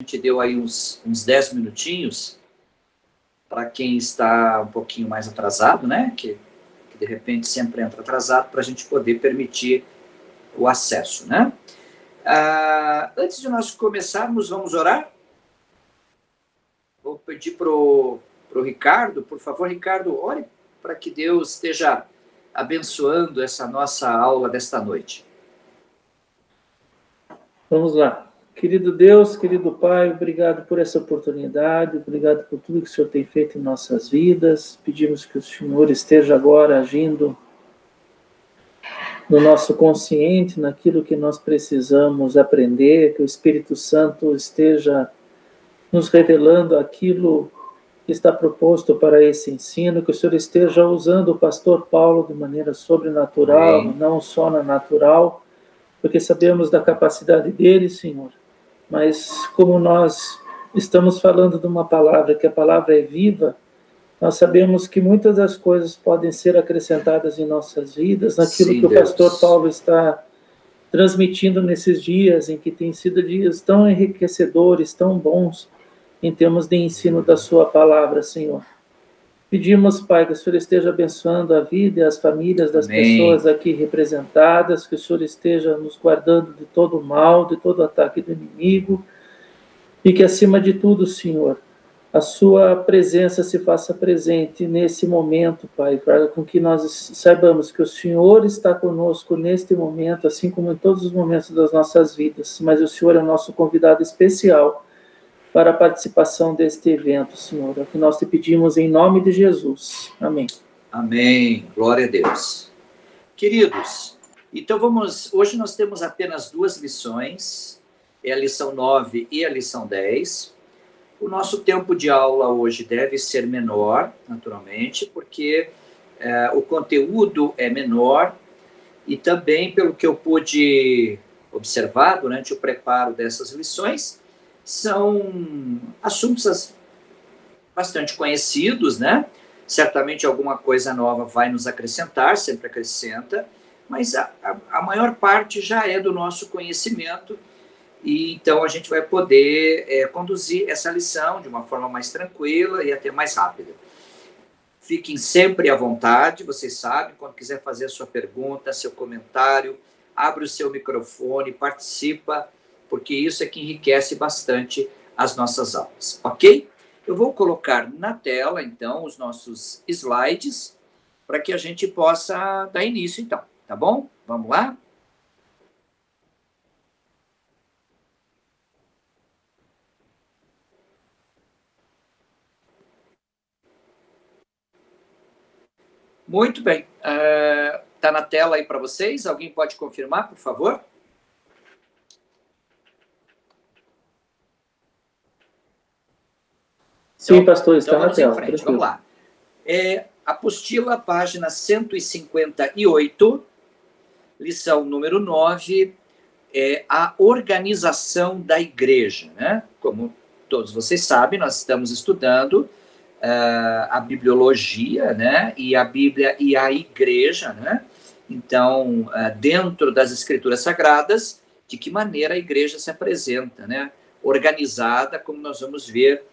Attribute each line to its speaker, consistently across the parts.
Speaker 1: gente deu aí uns 10 minutinhos para quem está um pouquinho mais atrasado, né? Que de repente sempre entra atrasado, para a gente poder permitir o acesso, né? Antes de nós começarmos, vamos orar? Vou pedir para o Ricardo, por favor, Ricardo, ore para que Deus esteja abençoando essa nossa aula desta noite.
Speaker 2: Vamos lá. Querido Deus, querido Pai, obrigado por essa oportunidade, obrigado por tudo que o Senhor tem feito em nossas vidas. Pedimos que o Senhor esteja agora agindo no nosso consciente, naquilo que nós precisamos aprender, que o Espírito Santo esteja nos revelando aquilo que está proposto para esse ensino, que o Senhor esteja usando o pastor Paulo de maneira sobrenatural,
Speaker 1: Amém.
Speaker 2: Não só na natural, porque sabemos da capacidade dele, Senhor. Mas como nós estamos falando de uma palavra, que a palavra é viva, nós sabemos que muitas das coisas podem ser acrescentadas em nossas vidas, naquilo
Speaker 1: Sim,
Speaker 2: que
Speaker 1: Deus.
Speaker 2: o pastor Paulo está transmitindo nesses dias, em que têm sido dias tão enriquecedores, tão bons, em termos de ensino da sua palavra, Senhor. Pedimos, Pai, que o Senhor esteja abençoando a vida e as famílias das
Speaker 1: Amém.
Speaker 2: pessoas aqui representadas, que o Senhor esteja nos guardando de todo o mal, de todo ataque do inimigo, e que, acima de tudo, Senhor, a sua presença se faça presente nesse momento, Pai, para com que nós saibamos que o Senhor está conosco neste momento, assim como em todos os momentos das nossas vidas, mas o Senhor é o nosso convidado especial para a participação deste evento, Senhor. É o que nós te pedimos em nome de Jesus. Amém.
Speaker 1: Amém. Glória a Deus. Queridos, então hoje nós temos apenas 2 lições, é a lição 9 e a lição 10. O nosso tempo de aula hoje deve ser menor, naturalmente, porque o conteúdo é menor e também, pelo que eu pude observar durante o preparo dessas lições, são assuntos bastante conhecidos, né? Certamente alguma coisa nova vai nos acrescentar, sempre acrescenta, mas a maior parte já é do nosso conhecimento, e então a gente vai poder conduzir essa lição de uma forma mais tranquila e até mais rápida. Fiquem sempre à vontade, vocês sabem, quando quiser fazer a sua pergunta, seu comentário, abre o seu microfone, participa, porque isso é que enriquece bastante as nossas aulas, ok? Eu vou colocar na tela, então, os nossos slides, para que a gente possa dar início, então, tá bom? Vamos lá? Muito bem. Tá na tela aí para vocês? Alguém pode confirmar, por favor?
Speaker 2: Sim, pastor, está
Speaker 1: então
Speaker 2: na tela.
Speaker 1: Em frente. Vamos lá. Apostila, página 158, lição número 9, a organização da igreja, né? Como todos vocês sabem, nós estamos estudando a bibliologia, né? E a Bíblia e a igreja, né? Então, dentro das escrituras sagradas, de que maneira a igreja se apresenta, né? Organizada, como nós vamos ver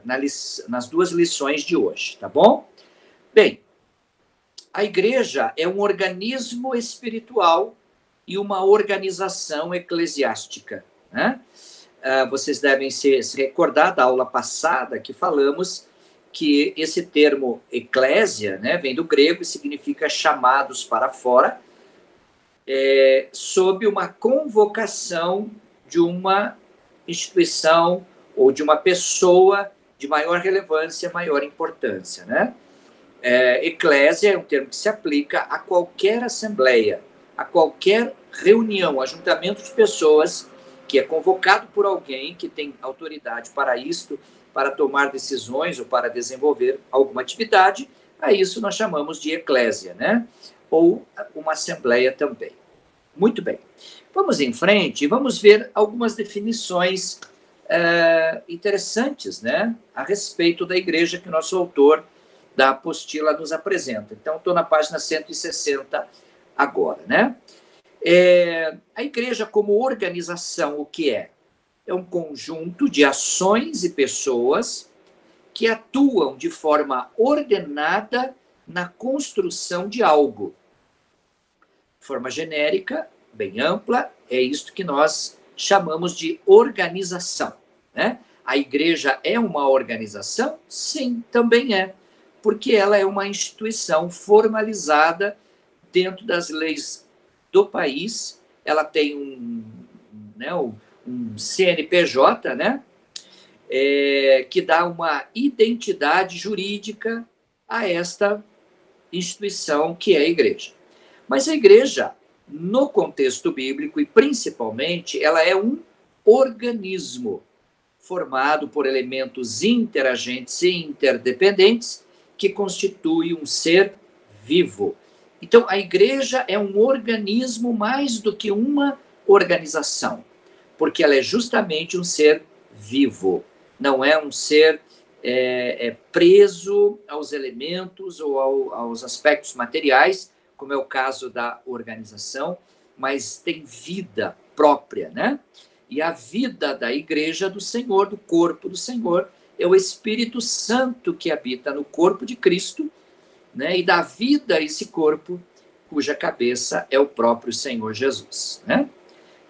Speaker 1: nas 2 lições de hoje, tá bom? Bem, a igreja é um organismo espiritual e uma organização eclesiástica, né? Vocês devem se recordar da aula passada que falamos que esse termo eclésia, né, vem do grego e significa chamados para fora, sob uma convocação de uma instituição ou de uma pessoa de maior relevância, maior importância, né? Eclésia é um termo que se aplica a qualquer assembleia, a qualquer reunião, ajuntamento de pessoas que é convocado por alguém que tem autoridade para isto, para tomar decisões ou para desenvolver alguma atividade. A isso nós chamamos de eclésia, né? Ou uma assembleia também. Muito bem. Vamos em frente e vamos ver algumas definições interessantes, né, a respeito da igreja que o nosso autor da apostila nos apresenta. Então, estou na página 160 agora, né? A igreja como organização, o que é? é um conjunto de ações e pessoas que atuam de forma ordenada na construção de algo. De forma genérica, bem ampla, é isto que nós chamamos de organização, né? A igreja é uma organização? Sim, também é, porque ela é uma instituição formalizada dentro das leis do país. Ela tem um CNPJ, né? Que dá uma identidade jurídica a esta instituição que é a igreja. Mas a igreja, no contexto bíblico, e principalmente, ela é um organismo formado por elementos interagentes e interdependentes que constitui um ser vivo. Então, a igreja é um organismo mais do que uma organização, porque ela é justamente um ser vivo, não é um ser preso aos elementos ou aos aspectos materiais, como é o caso da organização, mas tem vida própria, né? E a vida da igreja do Senhor, do corpo do Senhor, é o Espírito Santo que habita no corpo de Cristo, né? E dá vida a esse corpo, cuja cabeça é o próprio Senhor Jesus, né?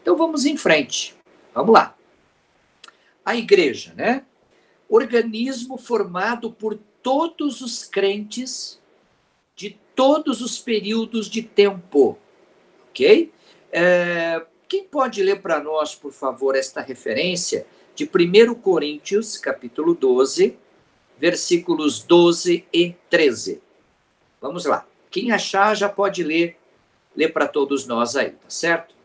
Speaker 1: Então vamos em frente, vamos lá. A igreja, né? Organismo formado por todos os crentes de todos os períodos de tempo, ok? Quem pode ler para nós, por favor, esta referência de 1 Coríntios, capítulo 12, versículos 12 e 13? Vamos lá. Quem achar já pode ler para todos nós aí, tá certo?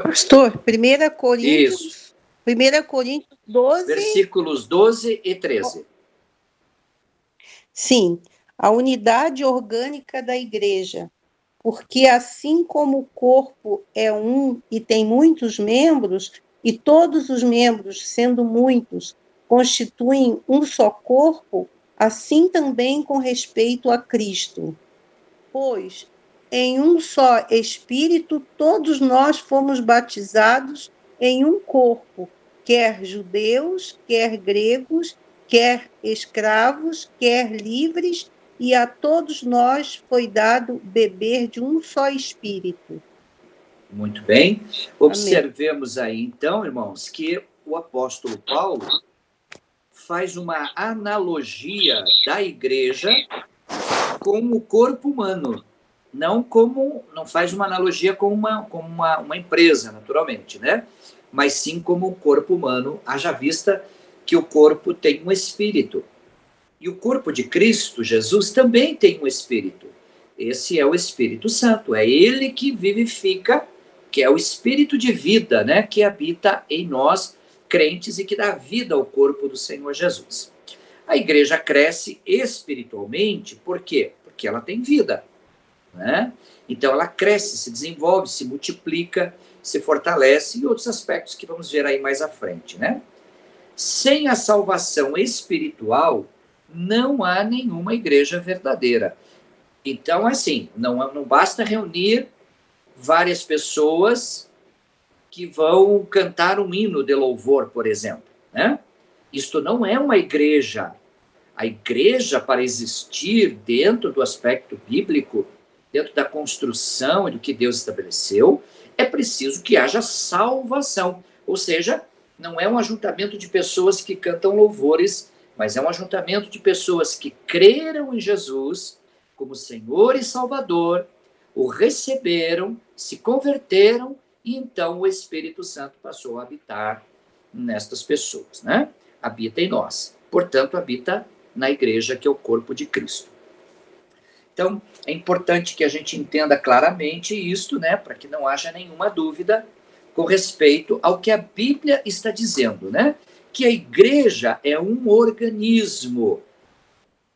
Speaker 3: Pastor, 1 Coríntios,
Speaker 1: Isso.
Speaker 3: 1 Coríntios 12...
Speaker 1: Versículos 12 e 13.
Speaker 3: Sim, a unidade orgânica da igreja, porque assim como o corpo é um e tem muitos membros, e todos os membros, sendo muitos, constituem um só corpo, assim também com respeito a Cristo. Pois em um só Espírito todos nós fomos batizados em um corpo, quer judeus, quer gregos, quer escravos, quer livres, e a todos nós foi dado beber de um só Espírito.
Speaker 1: Muito bem. Observemos aí, então, irmãos, que o apóstolo Paulo faz uma analogia da igreja com o corpo humano. Não faz uma analogia com uma empresa, naturalmente, né? Mas sim como o corpo humano, haja vista que o corpo tem um espírito. E o corpo de Cristo, Jesus, também tem um espírito. Esse é o Espírito Santo, é ele que vivifica, que é o espírito de vida, né? Que habita em nós, crentes, e que dá vida ao corpo do Senhor Jesus. A igreja cresce espiritualmente, por quê? Porque ela tem vida, né? Então ela cresce, se desenvolve, se multiplica, se fortalece, e outros aspectos que vamos ver aí mais à frente, né? Sem a salvação espiritual, não há nenhuma igreja verdadeira. Então, assim, não basta reunir várias pessoas que vão cantar um hino de louvor, por exemplo, né? Isto não é uma igreja. A igreja, para existir dentro do aspecto bíblico, dentro da construção e do que Deus estabeleceu, é preciso que haja salvação. Ou seja, não é um ajuntamento de pessoas que cantam louvores, mas é um ajuntamento de pessoas que creram em Jesus como Senhor e Salvador, o receberam, se converteram, e então o Espírito Santo passou a habitar nestas pessoas, né? Habita em nós. Portanto, habita na igreja, que é o corpo de Cristo. Então, é importante que a gente entenda claramente isto, né, para que não haja nenhuma dúvida com respeito ao que a Bíblia está dizendo, né? Que a igreja é um organismo,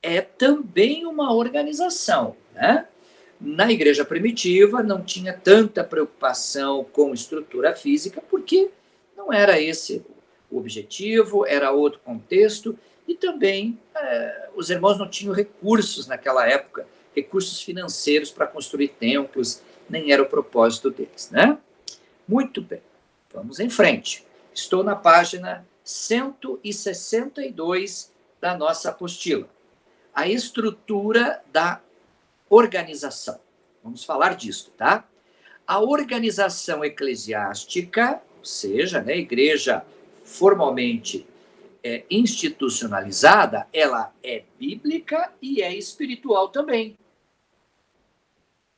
Speaker 1: é também uma organização, né? Na igreja primitiva não tinha tanta preocupação com estrutura física, porque não era esse o objetivo, era outro contexto, e também os irmãos não tinham recursos naquela época, recursos financeiros para construir templos, nem era o propósito deles, né? Muito bem, vamos em frente. Estou na página 162 da nossa apostila. A estrutura da organização. Vamos falar disso, tá? A organização eclesiástica, ou seja, né, a igreja formalmente institucionalizada, ela é bíblica e é espiritual também.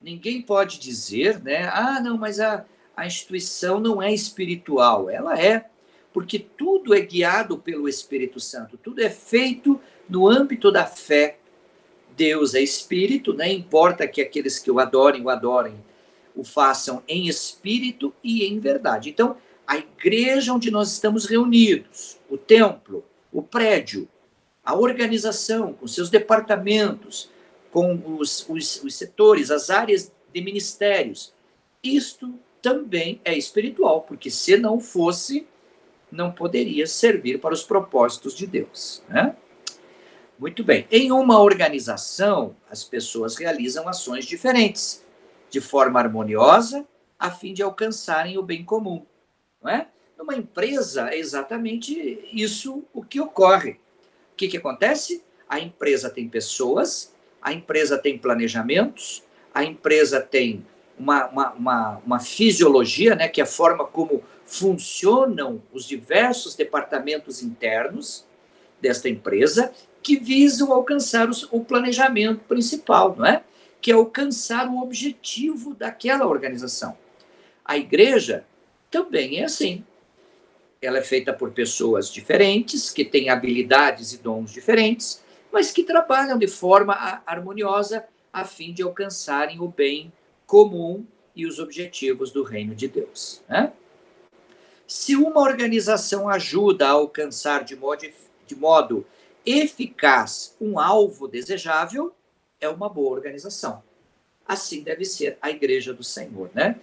Speaker 1: Ninguém pode dizer, né, não, mas a instituição não é espiritual. Ela é, porque tudo é guiado pelo Espírito Santo, tudo é feito no âmbito da fé. Deus é espírito, né? Importa que aqueles que o adorem, o façam em espírito e em verdade. Então, a igreja onde nós estamos reunidos, o templo, o prédio, a organização com seus departamentos, com os setores, as áreas de ministérios, isto também é espiritual, porque se não fosse, não poderia servir para os propósitos de Deus, né? Muito bem. Em uma organização, as pessoas realizam ações diferentes, de forma harmoniosa, a fim de alcançarem o bem comum. Não é? Numa empresa, é exatamente isso o que ocorre. O que acontece? A empresa tem pessoas, a empresa tem planejamentos, a empresa tem uma fisiologia, né, que é a forma como funcionam os diversos departamentos internos desta empresa, que visam alcançar o planejamento principal, não é? Que é alcançar o objetivo daquela organização. A igreja também é assim. Ela é feita por pessoas diferentes, que têm habilidades e dons diferentes, mas que trabalham de forma harmoniosa a fim de alcançarem o bem comum e os objetivos do reino de Deus, né? Se uma organização ajuda a alcançar de modo eficaz um alvo desejável, é uma boa organização. Assim deve ser a Igreja do Senhor, né?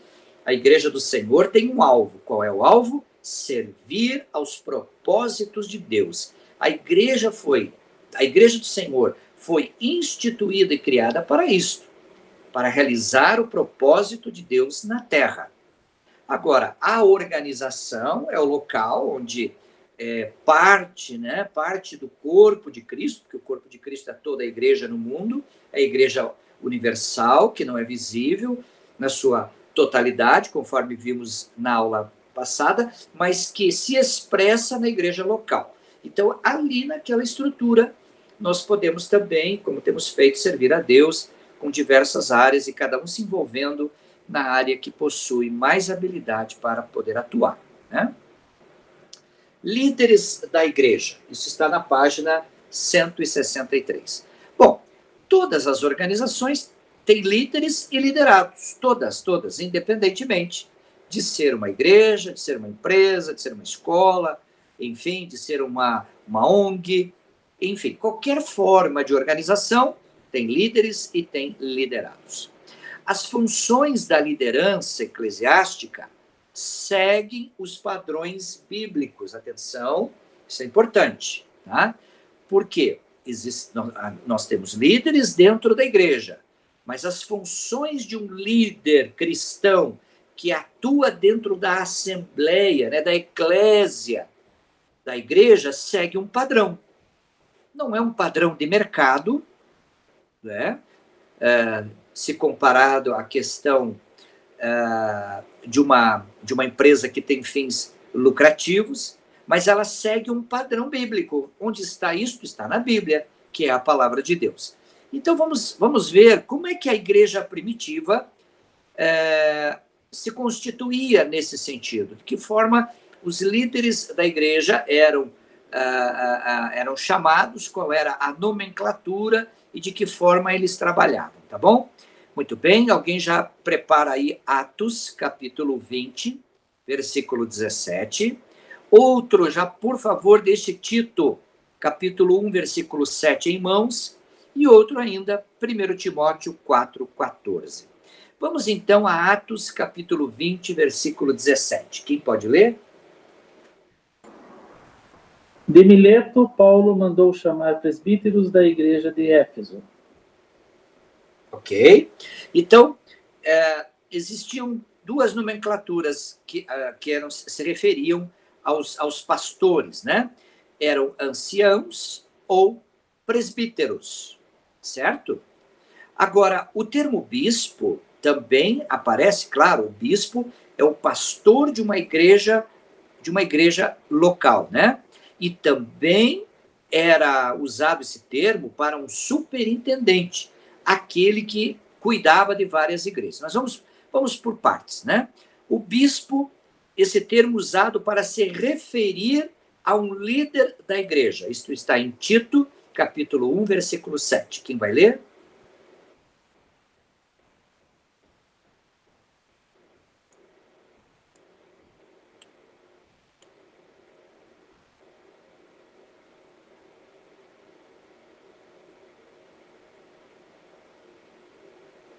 Speaker 1: A Igreja do Senhor tem um alvo. Qual é o alvo? Servir aos propósitos de Deus. A Igreja do Senhor foi instituída e criada para isto, para realizar o propósito de Deus na Terra. Agora, a organização é o local onde parte do corpo de Cristo, porque o corpo de Cristo é toda a igreja no mundo, é a igreja universal, que não é visível na sua totalidade, conforme vimos na aula passada, mas que se expressa na igreja local. Então, ali naquela estrutura, nós podemos também, como temos feito, servir a Deus com diversas áreas e cada um se envolvendo na área que possui mais habilidade para poder atuar, né? Líderes da igreja. Isso está na página 163. Bom, todas as organizações têm líderes e liderados. Todas, independentemente de ser uma igreja, de ser uma empresa, de ser uma escola, enfim, de ser uma ONG, enfim, qualquer forma de organização tem líderes e tem liderados. As funções da liderança eclesiástica seguem os padrões bíblicos. Atenção, isso é importante, tá? Porque nós temos líderes dentro da igreja, mas as funções de um líder cristão que atua dentro da assembleia, né, da eclésia, da igreja, segue um padrão. Não é um padrão de mercado, né? Se comparado à questão de uma empresa que tem fins lucrativos, mas ela segue um padrão bíblico. Onde está isto? Está na Bíblia, que é a palavra de Deus. Então, vamos ver como é que a igreja primitiva se constituía nesse sentido, de que forma os líderes da igreja eram chamados, qual era a nomenclatura e de que forma eles trabalhavam, tá bom? Muito bem, alguém já prepara aí Atos, capítulo 20, versículo 17. Outro já, por favor, deixe Tito, capítulo 1, versículo 7 em mãos, e outro ainda, 1 Timóteo 4,14. Vamos então a Atos, capítulo 20, versículo 17. Quem pode ler?
Speaker 2: De Mileto, Paulo mandou chamar presbíteros da igreja de Éfeso.
Speaker 1: Ok. Então, existiam duas nomenclaturas que se referiam aos pastores, né? Eram anciãos ou presbíteros, certo? Agora, o termo bispo também aparece, claro, o bispo é o pastor de uma igreja local, né? E também era usado esse termo para um superintendente, aquele que cuidava de várias igrejas. Mas vamos por partes, né? O bispo, esse termo usado para se referir a um líder da igreja. Isto está em Tito, capítulo 1, versículo 7. Quem vai ler?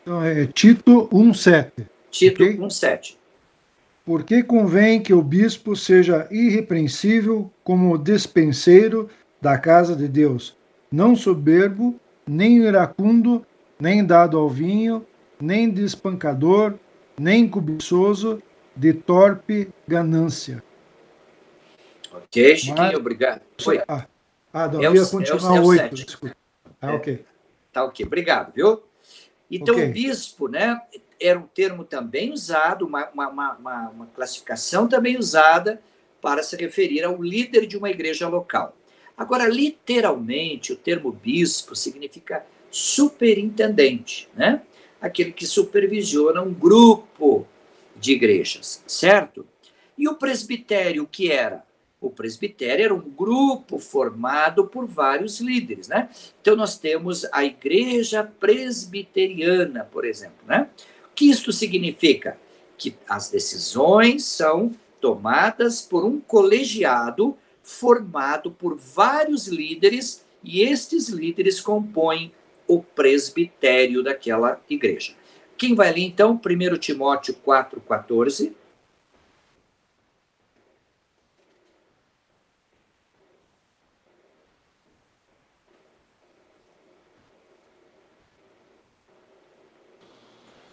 Speaker 4: Então, é Tito 1,7.
Speaker 1: Tito
Speaker 4: Ok?
Speaker 1: 1,7.
Speaker 4: Porque convém que o bispo seja irrepreensível como despenseiro da casa de Deus, não soberbo, nem iracundo, nem dado ao vinho, nem despancador, nem cobiçoso, de torpe ganância.
Speaker 1: Ok, Chiquinho, obrigado. Oi.
Speaker 4: Não,
Speaker 1: É o-
Speaker 4: ia
Speaker 1: é o-
Speaker 4: continuar
Speaker 1: é o
Speaker 4: 8,
Speaker 1: 7.
Speaker 4: desculpa.
Speaker 1: É.
Speaker 4: Ok.
Speaker 1: Tá ok, obrigado, viu? Então,
Speaker 4: Ok.
Speaker 1: o bispo, né, era um termo também usado, uma classificação também usada para se referir ao líder de uma igreja local. Agora, literalmente, o termo bispo significa superintendente, né? Aquele que supervisiona um grupo de igrejas, certo? E o presbitério, o que era? O presbitério era um grupo formado por vários líderes, né? Então, nós temos a igreja presbiteriana, por exemplo, né? O que isto significa? Que as decisões são tomadas por um colegiado formado por vários líderes e estes líderes compõem o presbitério daquela igreja. Quem vai ler, então, 1 Timóteo 4,14?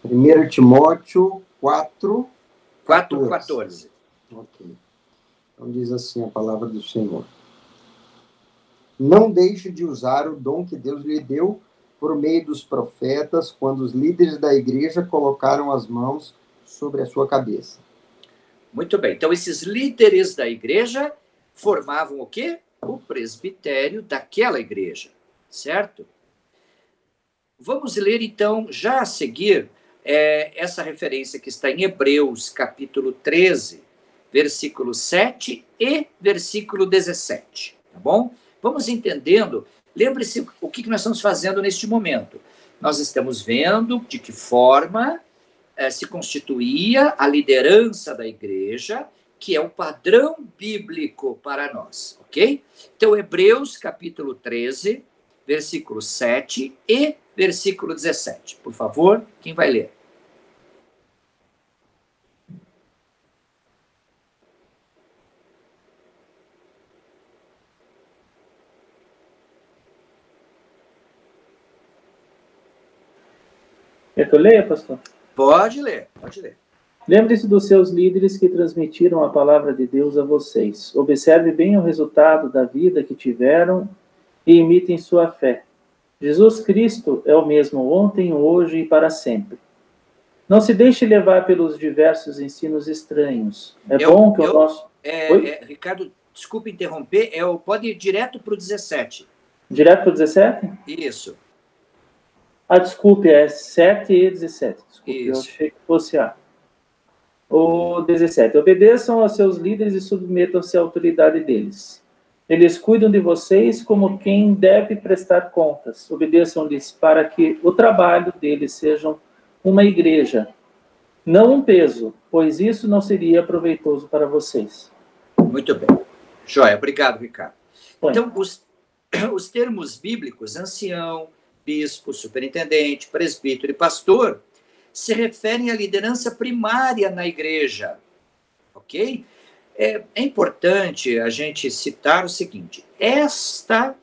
Speaker 5: Primeiro Timóteo 4,
Speaker 1: 4,14.
Speaker 5: Ok. Então diz assim a palavra do Senhor. Não deixe de usar o dom que Deus lhe deu por meio dos profetas, quando os líderes da igreja colocaram as mãos sobre a sua cabeça.
Speaker 1: Muito bem. Então, esses líderes da igreja formavam o quê? O presbitério daquela igreja, certo? Vamos ler, então, já a seguir, essa referência que está em Hebreus, capítulo 13, versículo 7 e versículo 17, tá bom? Vamos entendendo. Lembre-se o que nós estamos fazendo neste momento. Nós estamos vendo de que forma se constituía a liderança da igreja, que é o padrão bíblico para nós, ok? Então, Hebreus, capítulo 13, versículo 7 e versículo 17. Por favor, quem vai ler?
Speaker 2: Quer que eu leia, pastor?
Speaker 1: Pode ler, pode ler.
Speaker 2: Lembre-se dos seus líderes que transmitiram a palavra de Deus a vocês. Observe bem o resultado da vida que tiveram e imitem sua fé. Jesus Cristo é o mesmo ontem, hoje e para sempre. Não se deixe levar pelos diversos ensinos estranhos. Bom que o nosso...
Speaker 1: Ricardo, desculpe interromper, pode ir direto para o 17.
Speaker 2: Direto para o 17?
Speaker 1: Isso.
Speaker 2: Desculpe, é 7 e 17. Desculpe,
Speaker 1: Isso.
Speaker 2: eu achei que fosse A. O 17. Obedeçam aos seus líderes e submetam-se à autoridade deles. Eles cuidam de vocês como quem deve prestar contas. Obedeçam-lhes para que o trabalho deles seja uma igreja, não um peso, pois isso não seria proveitoso para vocês.
Speaker 1: Muito bem. Joia, obrigado, Ricardo.
Speaker 2: Bom.
Speaker 1: Então, os termos bíblicos, ancião, bispo, superintendente, presbítero e pastor, se referem à liderança primária na igreja, ok? É importante a gente citar o seguinte: esta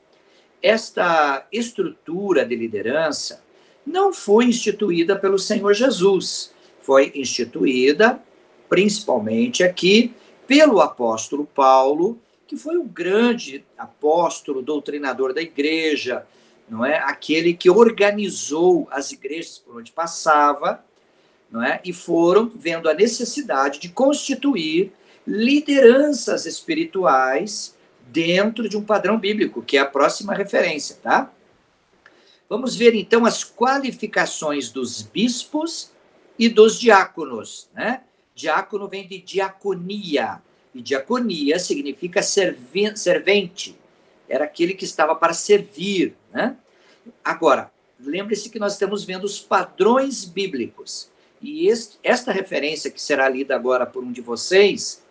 Speaker 1: estrutura de liderança não foi instituída pelo Senhor Jesus, foi instituída principalmente aqui pelo apóstolo Paulo, que foi um grande apóstolo, doutrinador da igreja, não é? Aquele que organizou as igrejas por onde passava, não é? E foram vendo a necessidade de constituir lideranças espirituais dentro de um padrão bíblico, que é a próxima referência, tá? Vamos ver, então, as qualificações dos bispos e dos diáconos, né? Diácono vem de diaconia, e diaconia significa servente, era aquele que estava para servir, né? Agora, lembre-se que nós estamos vendo os padrões bíblicos, e esta referência que será lida agora por um de vocês,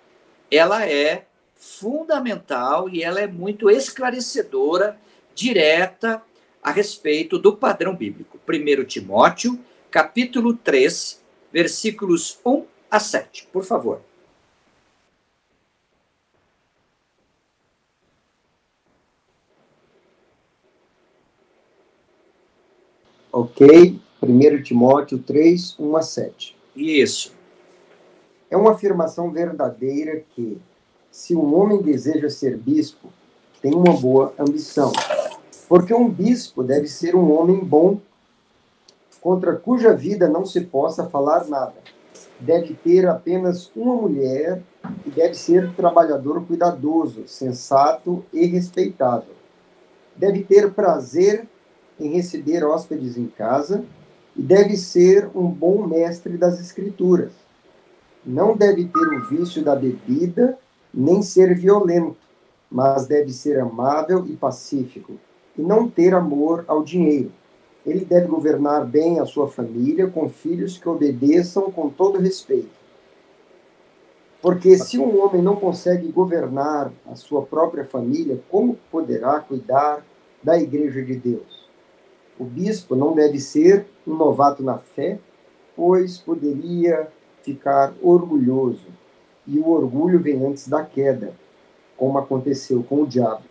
Speaker 1: ela é fundamental e ela é muito esclarecedora, direta, a respeito do padrão bíblico. 1 Timóteo, capítulo 3, versículos 1 a 7. Por favor.
Speaker 5: Ok, 1 Timóteo 3, 1 a 7.
Speaker 1: Isso.
Speaker 5: É uma afirmação verdadeira que, se um homem deseja ser bispo, tem uma boa ambição. Porque um bispo deve ser um homem bom, contra cuja vida não se possa falar nada. Deve ter apenas uma mulher e deve ser trabalhador cuidadoso, sensato e respeitável. Deve ter prazer em receber hóspedes em casa e deve ser um bom mestre das Escrituras. Não deve ter o vício da bebida, nem ser violento, mas deve ser amável e pacífico, e não ter amor ao dinheiro. Ele deve governar bem a sua família, com filhos que obedeçam com todo respeito. Porque se um homem não consegue governar a sua própria família, como poderá cuidar da igreja de Deus? O bispo não deve ser um novato na fé, pois poderia ficar orgulhoso. E o orgulho vem antes da queda, como aconteceu com o diabo.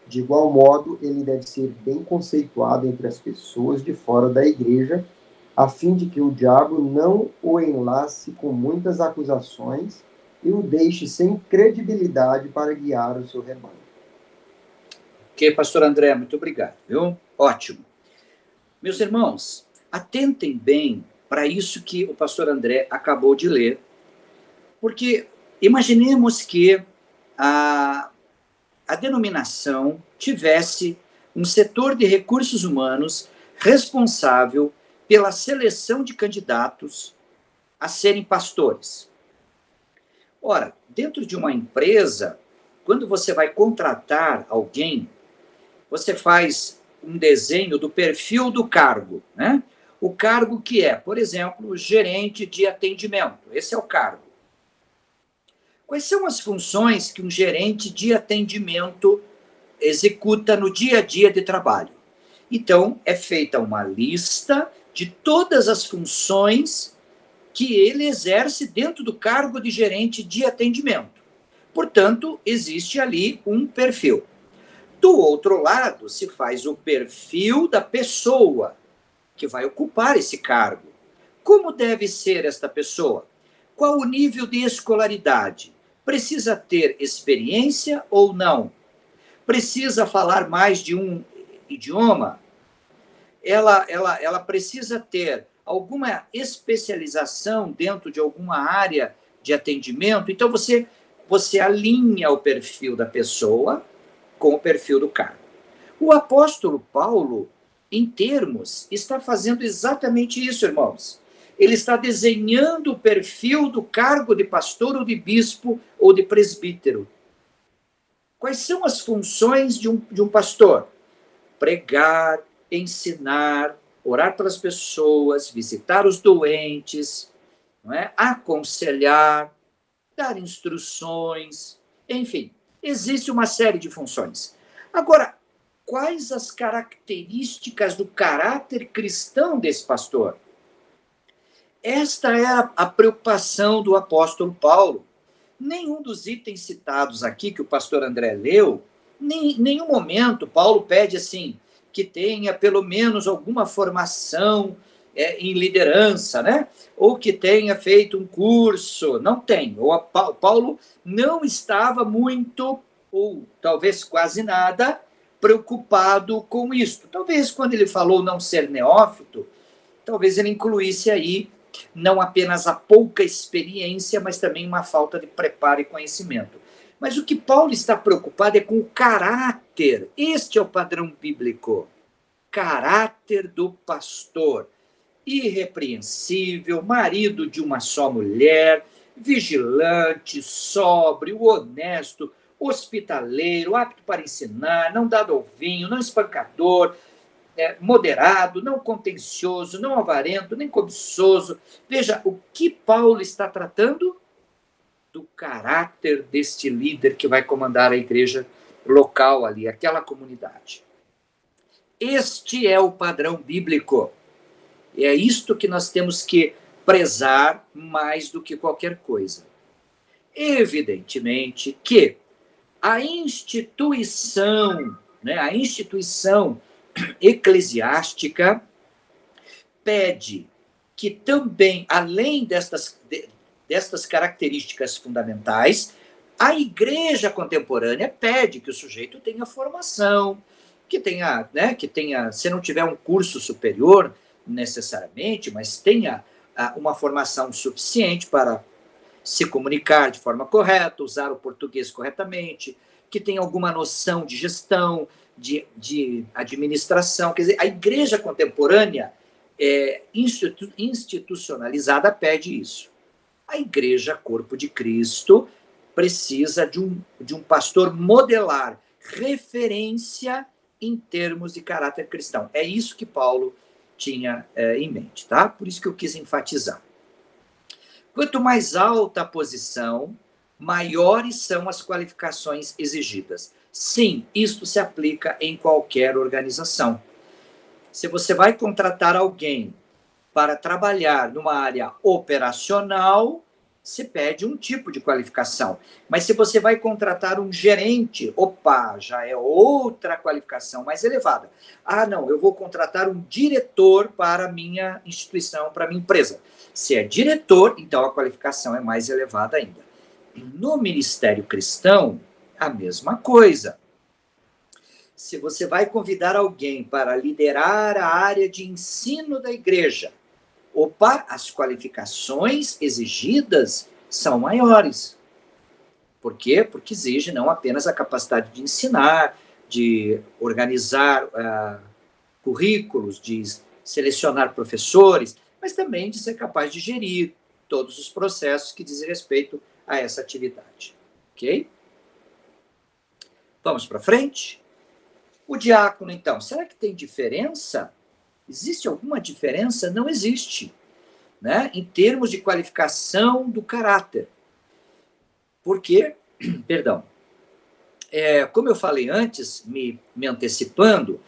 Speaker 5: De igual modo, ele deve ser bem conceituado entre as pessoas de fora da igreja, a fim de que o diabo não o enlace com muitas acusações e o deixe sem credibilidade para guiar o seu rebanho.
Speaker 1: Ok, pastor André, muito obrigado, viu? Ótimo. Meus irmãos, atentem bem para isso que o pastor André acabou de ler, porque imaginemos que a denominação tivesse um setor de recursos humanos responsável pela seleção de candidatos a serem pastores. Ora, dentro de uma empresa, quando você vai contratar alguém, você faz um desenho do perfil do cargo, né? O cargo que é, por exemplo, gerente de atendimento. Esse é o cargo. Quais são as funções que um gerente de atendimento executa no dia a dia de trabalho? Então, é feita uma lista de todas as funções que ele exerce dentro do cargo de gerente de atendimento. Portanto, existe ali um perfil. Do outro lado, se faz o perfil da pessoa que vai ocupar esse cargo. Como deve ser esta pessoa? Qual o nível de escolaridade? Precisa ter experiência ou não? Precisa falar mais de um idioma? Ela precisa ter alguma especialização dentro de alguma área de atendimento? Então, você alinha o perfil da pessoa com o perfil do cargo. O apóstolo Paulo, em termos, está fazendo exatamente isso, irmãos. Ele está desenhando o perfil do cargo de pastor ou de bispo ou de presbítero. Quais são as funções de um pastor? Pregar, ensinar, orar pelas pessoas, visitar os doentes, não é? Aconselhar, dar instruções, enfim, existe uma série de funções. Agora, quais as características do caráter cristão desse pastor. Esta é a preocupação do apóstolo Paulo. Nenhum dos itens citados aqui, que o pastor André leu, em nenhum momento Paulo pede assim, que tenha pelo menos alguma formação em liderança, né? Ou que tenha feito um curso. Não tem. Paulo não estava muito, ou talvez quase nada, preocupado com isso. Talvez quando ele falou não ser neófito, talvez ele incluísse aí não apenas a pouca experiência, mas também uma falta de preparo e conhecimento. Mas o que Paulo está preocupado é com o caráter. Este é o padrão bíblico. Caráter do pastor. Irrepreensível, marido de uma só mulher, vigilante, sóbrio, honesto, hospitaleiro, apto para ensinar, não dado ao vinho, não espancador, moderado, não contencioso, não avarento, nem cobiçoso. Veja, o que Paulo está tratando? Do caráter deste líder que vai comandar a igreja local ali, aquela comunidade. Este é o padrão bíblico. E é isto que nós temos que prezar mais do que qualquer coisa. Evidentemente que a instituição eclesiástica pede que também, além destas características fundamentais, a igreja contemporânea pede que o sujeito tenha formação, que tenha, se não tiver um curso superior necessariamente, mas tenha uma formação suficiente para se comunicar de forma correta, usar o português corretamente, que tenha alguma noção de gestão, de administração. Quer dizer, a igreja contemporânea institucionalizada pede isso. A igreja, corpo de Cristo, precisa de um pastor modelar, referência em termos de caráter cristão. É isso que Paulo tinha em mente, tá? Por isso que eu quis enfatizar. Quanto mais alta a posição, maiores são as qualificações exigidas. Sim, isto se aplica em qualquer organização. Se você vai contratar alguém para trabalhar numa área operacional, se pede um tipo de qualificação. Mas se você vai contratar um gerente, já é outra qualificação mais elevada. Não, eu vou contratar um diretor para a minha instituição, para a minha empresa. Se é diretor, então a qualificação é mais elevada ainda. No ministério cristão, a mesma coisa. Se você vai convidar alguém para liderar a área de ensino da igreja, as qualificações exigidas são maiores. Por quê? Porque exige não apenas a capacidade de ensinar, de organizar currículos, de selecionar professores, mas também de ser capaz de gerir todos os processos que dizem respeito a essa atividade. Ok? Vamos para frente? O diácono, então, será que tem diferença? Existe alguma diferença? Não existe, né? Em termos de qualificação do caráter. Por quê? Perdão. Como eu falei antes, me antecipando,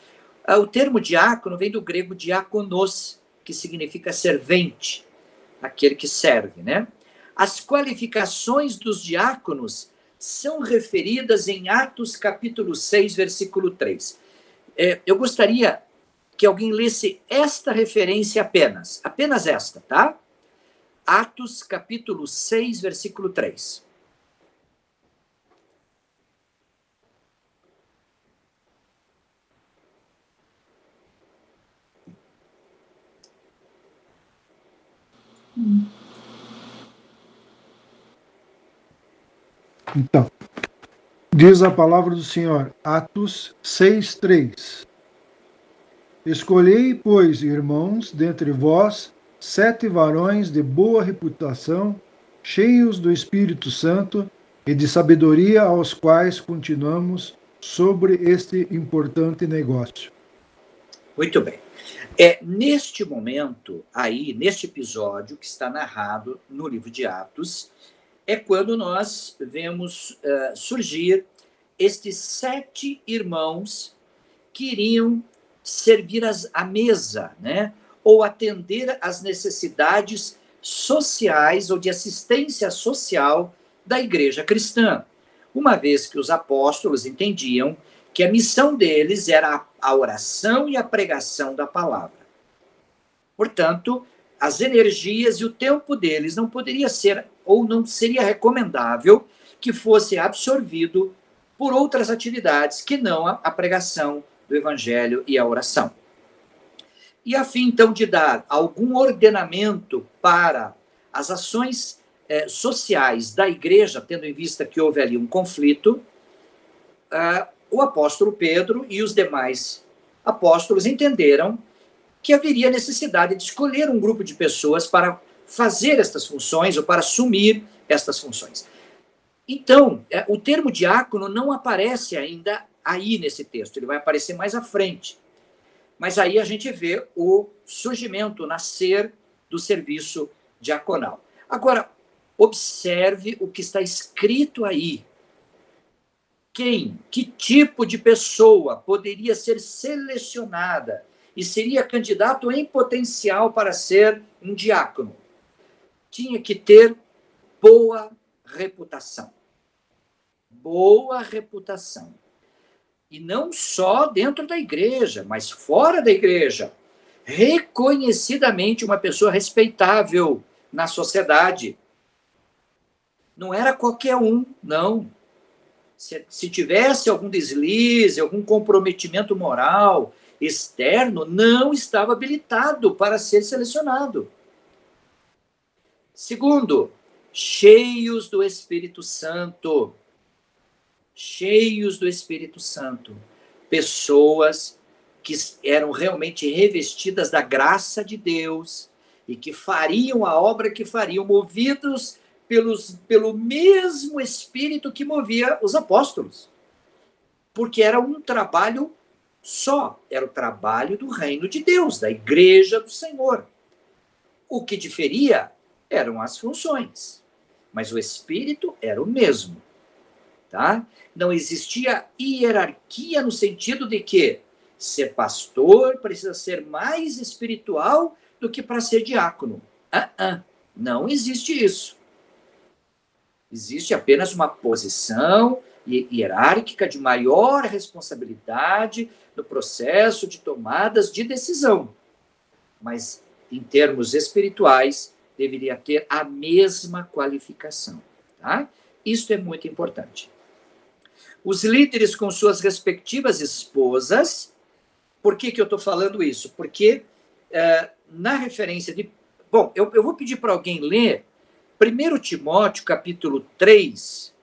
Speaker 1: o termo diácono vem do grego diakonos, que significa servente, aquele que serve, né? As qualificações dos diáconos são referidas em Atos capítulo 6, versículo 3. Eu gostaria que alguém lesse esta referência apenas esta, tá? Atos, capítulo 6, versículo 3.
Speaker 4: Então, diz a palavra do Senhor, Atos 6:3. Escolhei, pois, irmãos, dentre vós, 7 varões de boa reputação, cheios do Espírito Santo e de sabedoria, aos quais continuamos sobre este importante negócio.
Speaker 1: Muito bem. Neste momento, neste episódio que está narrado no livro de Atos, é quando nós vemos surgir estes 7 irmãos que iriam servir à mesa, né? Ou atender às necessidades sociais ou de assistência social da igreja cristã, uma vez que os apóstolos entendiam que a missão deles era a oração e a pregação da palavra. Portanto, as energias e o tempo deles não poderia ser, ou não seria recomendável que fosse absorvido por outras atividades que não a pregação do evangelho e a oração. E a fim, então, de dar algum ordenamento para as ações sociais da igreja, tendo em vista que houve ali um conflito, o apóstolo Pedro e os demais apóstolos entenderam que haveria necessidade de escolher um grupo de pessoas para fazer estas funções ou para assumir estas funções. Então, o termo diácono não aparece ainda aí nesse texto, ele vai aparecer mais à frente. Mas aí a gente vê o surgimento, o nascer do serviço diaconal. Agora, observe o que está escrito aí. Que tipo de pessoa poderia ser selecionada e seria candidato em potencial para ser um diácono? Tinha que ter boa reputação. Boa reputação. E não só dentro da igreja, mas fora da igreja. Reconhecidamente uma pessoa respeitável na sociedade. Não era qualquer um, não. Se tivesse algum deslize, algum comprometimento moral externo, não estava habilitado para ser selecionado. Segundo, cheios do Espírito Santo. Cheios do Espírito Santo. Pessoas que eram realmente revestidas da graça de Deus e que fariam a obra que fariam, movidos pelo mesmo Espírito que movia os apóstolos. Porque era um trabalho só, era o trabalho do reino de Deus, da igreja do Senhor. O que diferia eram as funções, mas o Espírito era o mesmo. Tá? Não existia hierarquia no sentido de que ser pastor precisa ser mais espiritual do que para ser diácono. Não existe isso. Existe apenas uma posição hierárquica de maior responsabilidade no processo de tomadas de decisão. Mas, em termos espirituais, deveria ter a mesma qualificação. Tá? Isso é muito importante. Os líderes com suas respectivas esposas, por que eu estou falando isso? Porque na referência de... Bom, eu vou pedir para alguém ler 1 Timóteo, capítulo 3,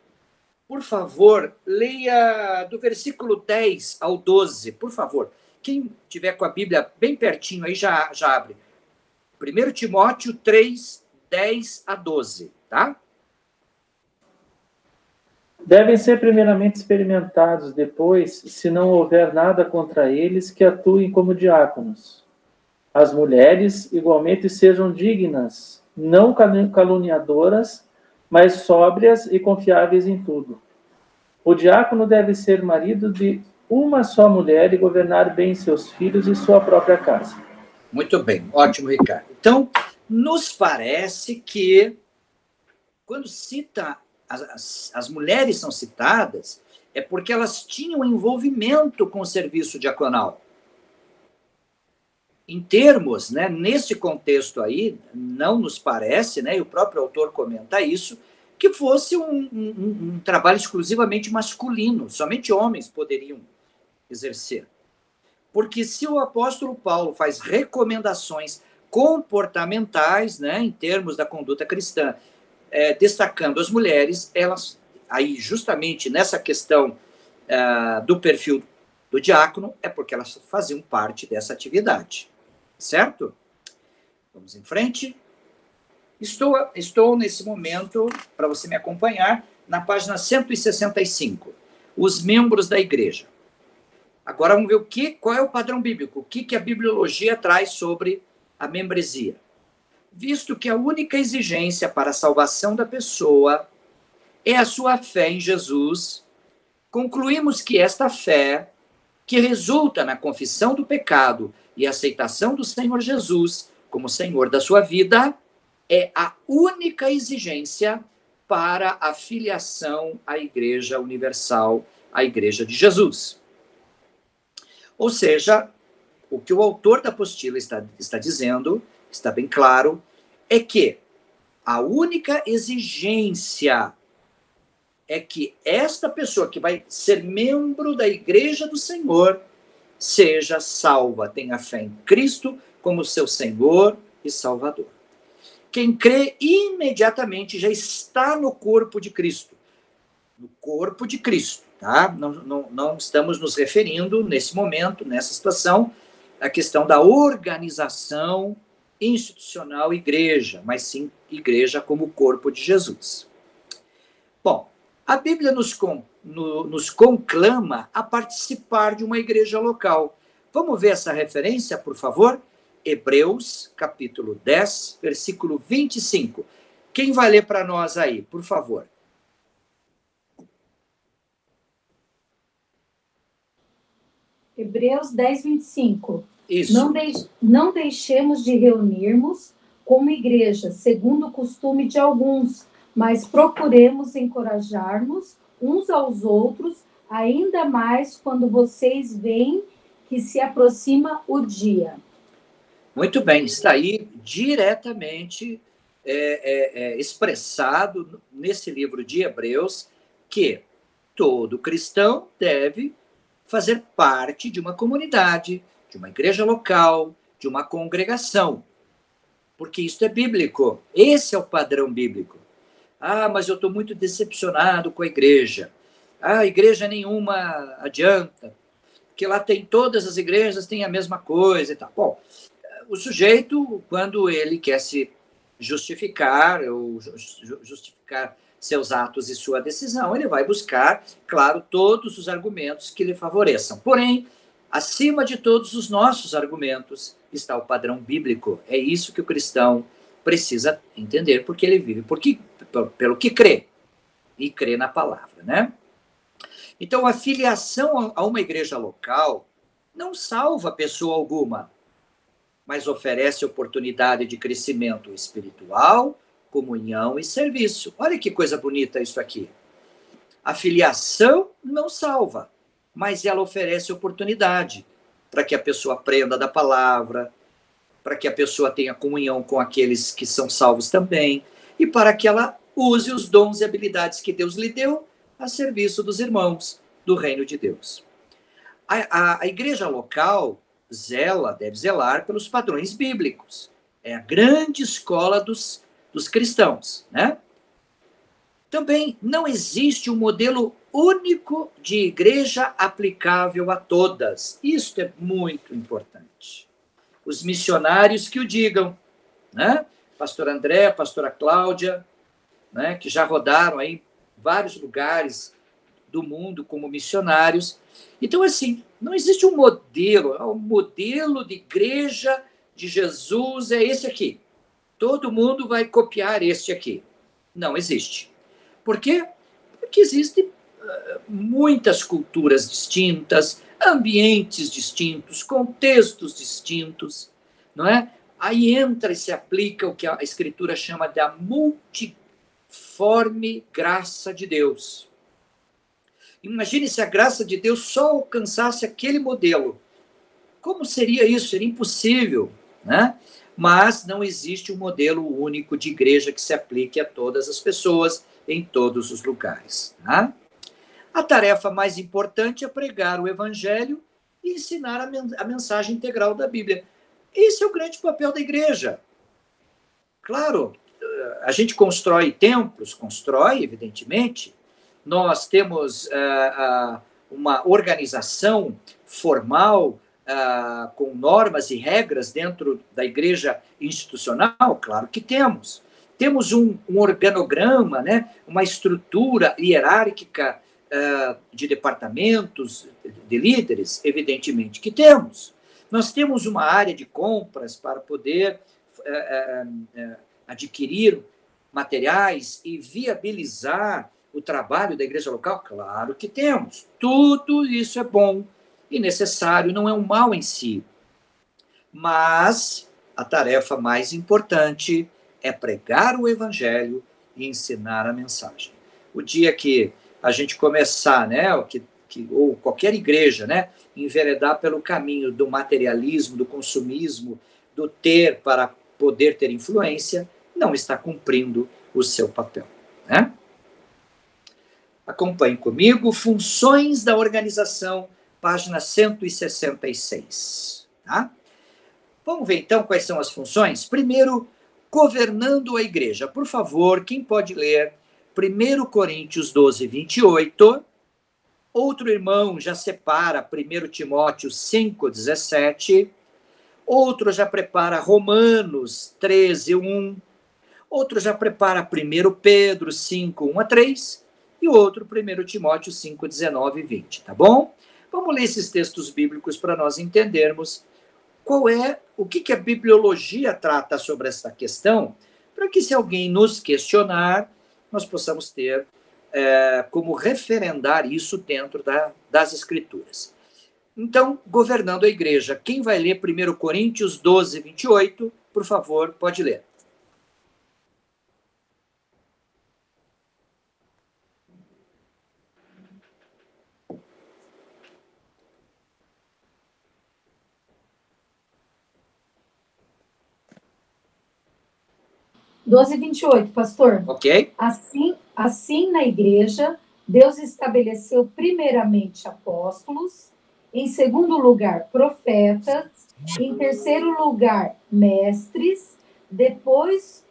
Speaker 1: por favor, leia do versículo 10 ao 12, por favor. Quem tiver com a Bíblia bem pertinho aí já abre. 1 Timóteo 3, 10 a 12, tá?
Speaker 2: Devem ser primeiramente experimentados, depois, se não houver nada contra eles, que atuem como diáconos. As mulheres, igualmente, sejam dignas, não caluniadoras, mas sóbrias e confiáveis em tudo. O diácono deve ser marido de uma só mulher e governar bem seus filhos e sua própria casa.
Speaker 1: Muito bem, ótimo, Ricardo. Então, nos parece que, quando cita as mulheres são citadas, é porque elas tinham envolvimento com o serviço diaconal. Em termos, né, nesse contexto aí, não nos parece, né, e o próprio autor comenta isso, que fosse um trabalho exclusivamente masculino, somente homens poderiam exercer. Porque se o apóstolo Paulo faz recomendações comportamentais, né, em termos da conduta cristã, destacando as mulheres, elas, aí justamente nessa questão do perfil do diácono, é porque elas faziam parte dessa atividade. Certo? Vamos em frente. Estou nesse momento, para você me acompanhar, na página 165. Os membros da igreja. Agora vamos ver qual é o padrão bíblico, o que a bibliologia traz sobre a membresia. Visto que a única exigência para a salvação da pessoa é a sua fé em Jesus, concluímos que esta fé que resulta na confissão do pecado e aceitação do Senhor Jesus como Senhor da sua vida, é a única exigência para a filiação à Igreja Universal, à Igreja de Jesus. Ou seja, o que o autor da apostila está dizendo, está bem claro, é que a única exigência é que esta pessoa que vai ser membro da Igreja do Senhor seja salva, tenha fé em Cristo como seu Senhor e Salvador. Quem crê imediatamente já está no corpo de Cristo. No corpo de Cristo, tá? Não estamos nos referindo, nesse momento, nessa situação, à questão da organização institucional igreja, mas sim igreja como corpo de Jesus. Bom, a Bíblia nos conclama a participar de uma igreja local. Vamos ver essa referência, por favor? Hebreus, capítulo 10, versículo 25. Quem vai ler para nós aí, por favor?
Speaker 6: Hebreus 10, 25.
Speaker 1: Isso.
Speaker 6: Não deixemos de reunirmos como igreja, segundo o costume de alguns, mas procuremos encorajar-nos uns aos outros, ainda mais quando vocês veem que se aproxima o dia.
Speaker 1: Muito bem, está aí diretamente expressado nesse livro de Hebreus que todo cristão deve fazer parte de uma comunidade, de uma igreja local, de uma congregação, porque isso é bíblico, esse é o padrão bíblico. Ah, mas eu estou muito decepcionado com a igreja. Ah, igreja nenhuma adianta, porque lá tem todas as igrejas, têm a mesma coisa e tal. Bom, o sujeito, quando ele quer se justificar, ou justificar seus atos e sua decisão, ele vai buscar, claro, todos os argumentos que lhe favoreçam. Porém, acima de todos os nossos argumentos está o padrão bíblico. É isso que o cristão precisa entender, porque ele vive pelo que crê, e crê na palavra, né? Então, a filiação a uma igreja local não salva pessoa alguma, mas oferece oportunidade de crescimento espiritual, comunhão e serviço. Olha que coisa bonita isso aqui. A filiação não salva, mas ela oferece oportunidade para que a pessoa aprenda da palavra, para que a pessoa tenha comunhão com aqueles que são salvos também, e para que ela use os dons e habilidades que Deus lhe deu a serviço dos irmãos do reino de Deus. A igreja local deve zelar pelos padrões bíblicos. É a grande escola dos cristãos, né? Também não existe um modelo único de igreja aplicável a todas. Isso é muito importante. Os missionários que o digam, né? Pastor André, pastora Cláudia, né? Que já rodaram aí vários lugares do mundo como missionários. Então, assim, não existe um modelo. O modelo de igreja de Jesus é esse aqui. Todo mundo vai copiar este aqui. Não existe. Por quê? Porque existem muitas culturas distintas, ambientes distintos, contextos distintos, não é? Aí entra e se aplica o que a Escritura chama de a multiforme graça de Deus. Imagine se a graça de Deus só alcançasse aquele modelo. Como seria isso? Seria impossível, né? Mas não existe um modelo único de igreja que se aplique a todas as pessoas, em todos os lugares. Tá? A tarefa mais importante é pregar o evangelho e ensinar a mensagem integral da Bíblia. Esse é o grande papel da igreja. Claro, a gente constrói templos, evidentemente. Nós temos uma organização formal, com normas e regras dentro da igreja institucional? Claro que temos. Temos um organograma, né? Uma estrutura hierárquica de departamentos, de líderes? Evidentemente que temos. Nós temos uma área de compras para poder adquirir materiais e viabilizar o trabalho da igreja local? Claro que temos. Tudo isso é bom e necessário, não é um mal em si. Mas a tarefa mais importante é pregar o evangelho e ensinar a mensagem. O dia que a gente começar, né, ou qualquer igreja, né, enveredar pelo caminho do materialismo, do consumismo, do ter para poder ter influência, não está cumprindo o seu papel, né? Acompanhe comigo, Funções da Organização, página 166. Tá? Vamos ver, então, quais são as funções? Primeiro, governando a igreja. Por favor, quem pode ler 1 Coríntios 12, 28. Outro irmão já separa 1 Timóteo 5, 17. Outro já prepara Romanos 13, 1. Outro já prepara 1 Pedro 5, 1 a 3. E outro, 1 Timóteo 5, 19 e 20, tá bom? Vamos ler esses textos bíblicos para nós entendermos o que a bibliologia trata sobre essa questão, para que, se alguém nos questionar, nós possamos ter como referendar isso dentro das Escrituras. Então, governando a igreja, quem vai ler 1 Coríntios 12, 28, por favor, pode ler.
Speaker 6: Doze, 28, pastor.
Speaker 1: Ok.
Speaker 6: Assim, na igreja, Deus estabeleceu primeiramente apóstolos, em segundo lugar, profetas, em terceiro lugar, mestres, depois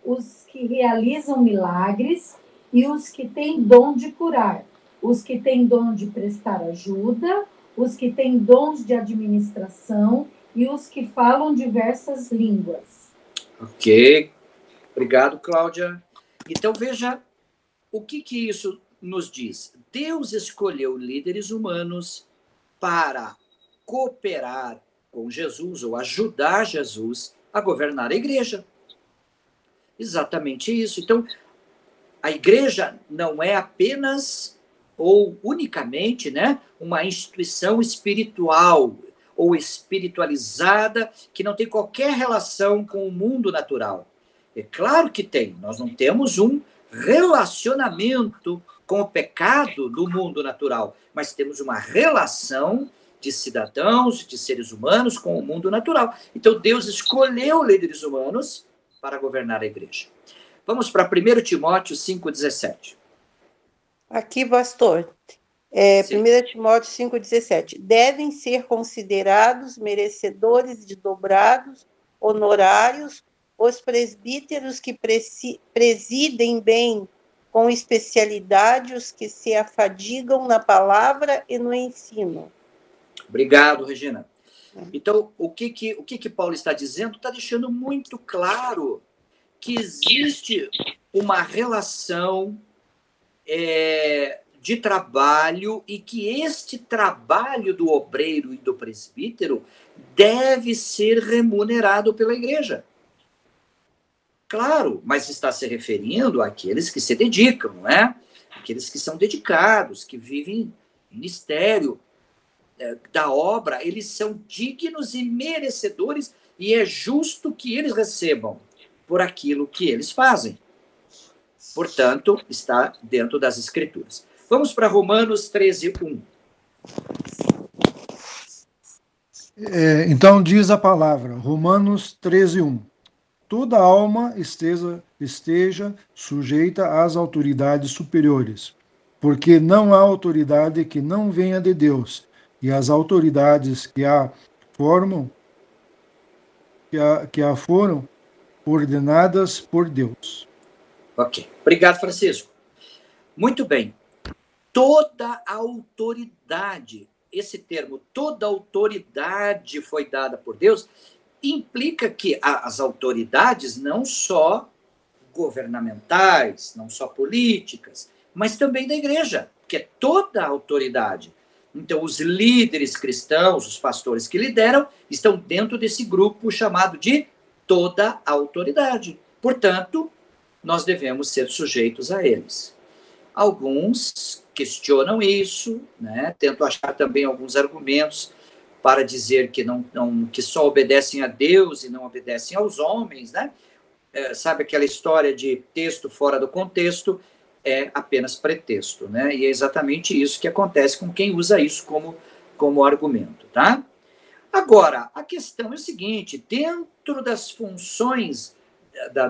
Speaker 6: os que realizam milagres e os que têm dom de curar, os que têm dom de prestar ajuda, os que têm dons de administração e os que falam diversas línguas.
Speaker 1: Ok. Obrigado, Cláudia. Então, veja o que isso nos diz. Deus escolheu líderes humanos para cooperar com Jesus ou ajudar Jesus a governar a igreja. Exatamente isso. Então, a igreja não é apenas ou unicamente, né, uma instituição espiritual ou espiritualizada que não tem qualquer relação com o mundo natural. É claro que tem. Nós não temos um relacionamento com o pecado do mundo natural, mas temos uma relação de cidadãos, de seres humanos com o mundo natural. Então, Deus escolheu líderes humanos para governar a igreja. Vamos para 1 Timóteo 5,17.
Speaker 3: Aqui, pastor. 1 Timóteo 5,17. Devem ser considerados merecedores de dobrados honorários os presbíteros que presidem bem com especialidade os que se afadigam na palavra e no ensino.
Speaker 1: Obrigado, Regina. Então, o que Paulo está dizendo? Está deixando muito claro que existe uma relação de trabalho e que este trabalho do obreiro e do presbítero deve ser remunerado pela igreja. Claro, mas está se referindo àqueles que se dedicam, não é? Aqueles que são dedicados, que vivem em mistério da obra, eles são dignos e merecedores e é justo que eles recebam por aquilo que eles fazem. Portanto, está dentro das Escrituras. Vamos para Romanos 13, 1.
Speaker 4: Então diz a palavra, Romanos 13, 1. Toda alma esteja sujeita às autoridades superiores, porque não há autoridade que não venha de Deus, e as autoridades que a formam, que a foram ordenadas por Deus.
Speaker 1: Ok. Obrigado, Francisco. Muito bem. Toda autoridade, esse termo, toda autoridade foi dada por Deus, implica que as autoridades não só governamentais, não só políticas, mas também da igreja, que é toda a autoridade. Então, os líderes cristãos, os pastores que lideram, estão dentro desse grupo chamado de toda a autoridade. Portanto, nós devemos ser sujeitos a eles. Alguns questionam isso, né? Tentam achar também alguns argumentos para dizer que só obedecem a Deus e não obedecem aos homens, né? Sabe aquela história de texto fora do contexto é apenas pretexto, né? E é exatamente isso que acontece com quem usa isso como argumento, tá? Agora, a questão é o seguinte, dentro das funções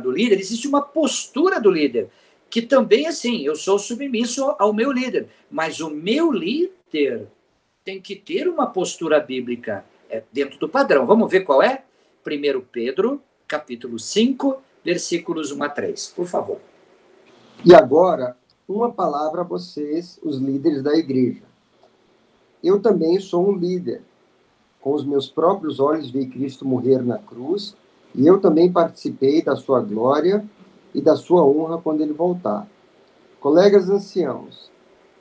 Speaker 1: do líder, existe uma postura do líder, que também, assim, eu sou submisso ao meu líder, mas o meu líder tem que ter uma postura bíblica dentro do padrão. Vamos ver qual é? 1 Pedro, capítulo 5, versículos 1 a 3, por favor.
Speaker 5: E agora, uma palavra a vocês, os líderes da igreja. Eu também sou um líder. Com os meus próprios olhos vi Cristo morrer na cruz, e eu também participei da sua glória e da sua honra quando ele voltar. Colegas anciãos,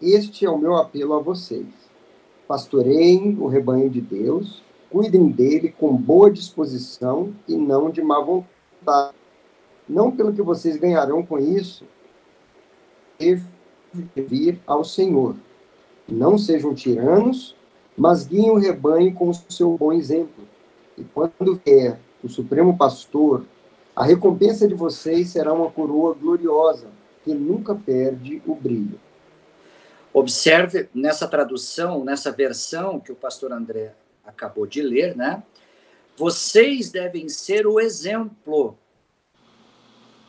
Speaker 5: este é o meu apelo a vocês. Pastoreiem o rebanho de Deus, cuidem dele com boa disposição e não de má vontade. Não pelo que vocês ganharão com isso, servir ao Senhor. Não sejam tiranos, mas guiem o rebanho com o seu bom exemplo. E quando vier o Supremo Pastor, a recompensa de vocês será uma coroa gloriosa, que nunca perde o brilho.
Speaker 1: Observe nessa tradução, nessa versão que o pastor André acabou de ler, né? Vocês devem ser o exemplo.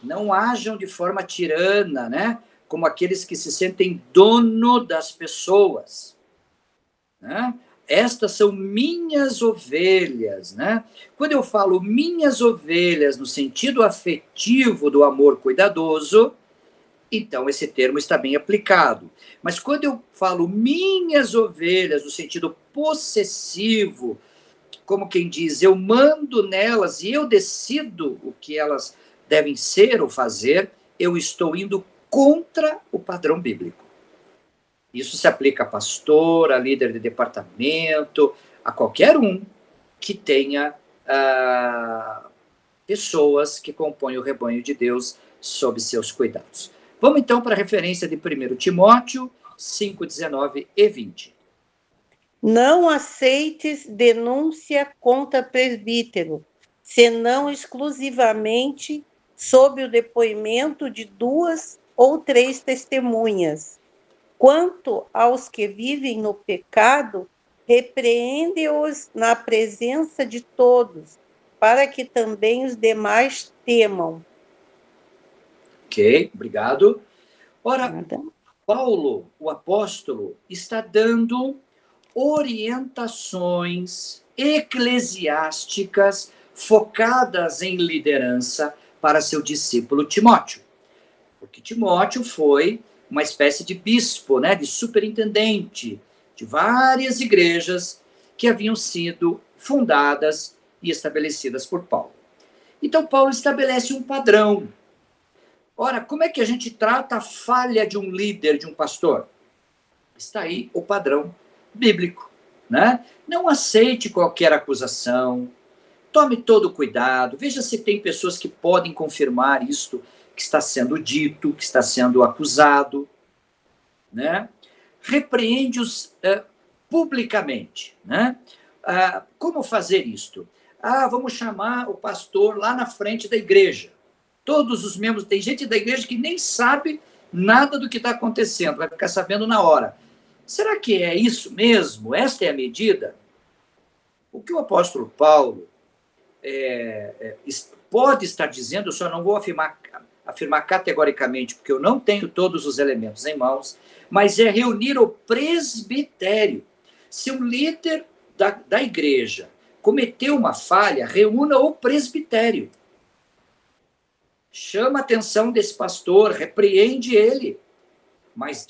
Speaker 1: Não ajam de forma tirana, né? Como aqueles que se sentem dono das pessoas, né? Estas são minhas ovelhas, né? Quando eu falo minhas ovelhas no sentido afetivo do amor cuidadoso, então esse termo está bem aplicado. Mas quando eu falo minhas ovelhas no sentido possessivo, como quem diz, eu mando nelas e eu decido o que elas devem ser ou fazer, eu estou indo contra o padrão bíblico. Isso se aplica a pastor, a líder de departamento, a qualquer um que tenha pessoas que compõem o rebanho de Deus sob seus cuidados. Vamos então para a referência de 1 Timóteo 5, 19 e 20.
Speaker 3: Não aceites denúncia contra presbítero, senão exclusivamente sob o depoimento de 2 ou 3 testemunhas. Quanto aos que vivem no pecado, repreende-os na presença de todos, para que também os demais temam.
Speaker 1: Ok, obrigado. Ora,
Speaker 3: Nada.
Speaker 1: Paulo, o apóstolo, está dando orientações eclesiásticas focadas em liderança para seu discípulo Timóteo. Porque Timóteo foi uma espécie de bispo, né, de superintendente de várias igrejas que haviam sido fundadas e estabelecidas por Paulo. Então, Paulo estabelece um padrão. Ora, como é que a gente trata a falha de um líder, de um pastor? Está aí o padrão bíblico, né? Não aceite qualquer acusação, tome todo o cuidado, veja se tem pessoas que podem confirmar isto que está sendo dito, que está sendo acusado, né? Repreende-os publicamente, né? Como fazer isto? Vamos chamar o pastor lá na frente da igreja. Todos os membros, tem gente da igreja que nem sabe nada do que está acontecendo, vai ficar sabendo na hora. Será que é isso mesmo? Esta é a medida? O que o apóstolo Paulo pode estar dizendo, eu só não vou afirmar categoricamente, porque eu não tenho todos os elementos em mãos, mas é reunir o presbitério. Se um líder da igreja cometeu uma falha, reúna o presbitério. Chama a atenção desse pastor, repreende ele, mas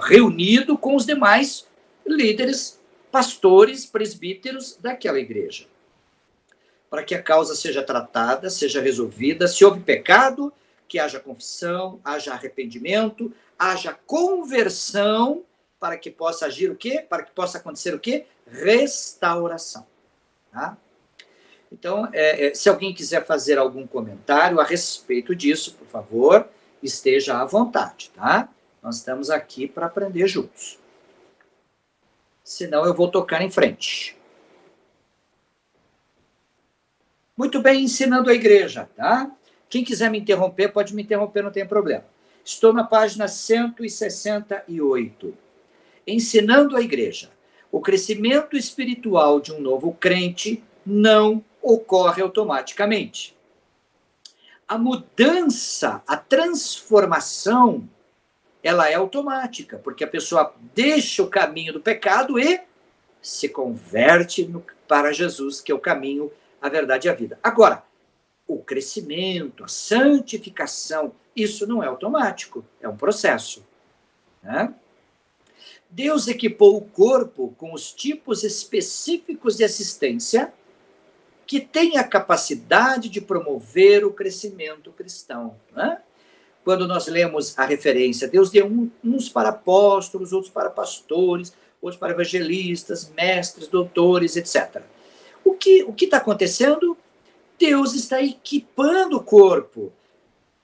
Speaker 1: reunido com os demais líderes, pastores, presbíteros daquela igreja. Para que a causa seja tratada, seja resolvida, se houve pecado, que haja confissão, haja arrependimento, haja conversão, para que possa agir o quê? Para que possa acontecer o quê? Restauração. Tá? Então, se alguém quiser fazer algum comentário a respeito disso, por favor, esteja à vontade, tá? Nós estamos aqui para aprender juntos. Senão eu vou tocar em frente. Muito bem, ensinando a igreja, tá? Quem quiser me interromper, pode me interromper, não tem problema. Estou na página 168. Ensinando a igreja. O crescimento espiritual de um novo crente não ocorre automaticamente. A mudança, a transformação, ela é automática, porque a pessoa deixa o caminho do pecado e se converte para Jesus, que é o caminho, a verdade e a vida. Agora, o crescimento, a santificação, isso não é automático, é um processo, né? Deus equipou o corpo com os tipos específicos de assistência que têm a capacidade de promover o crescimento cristão, né? Quando nós lemos a referência, Deus deu uns para apóstolos, outros para pastores, outros para evangelistas, mestres, doutores, etc. O que está acontecendo? Deus está equipando o corpo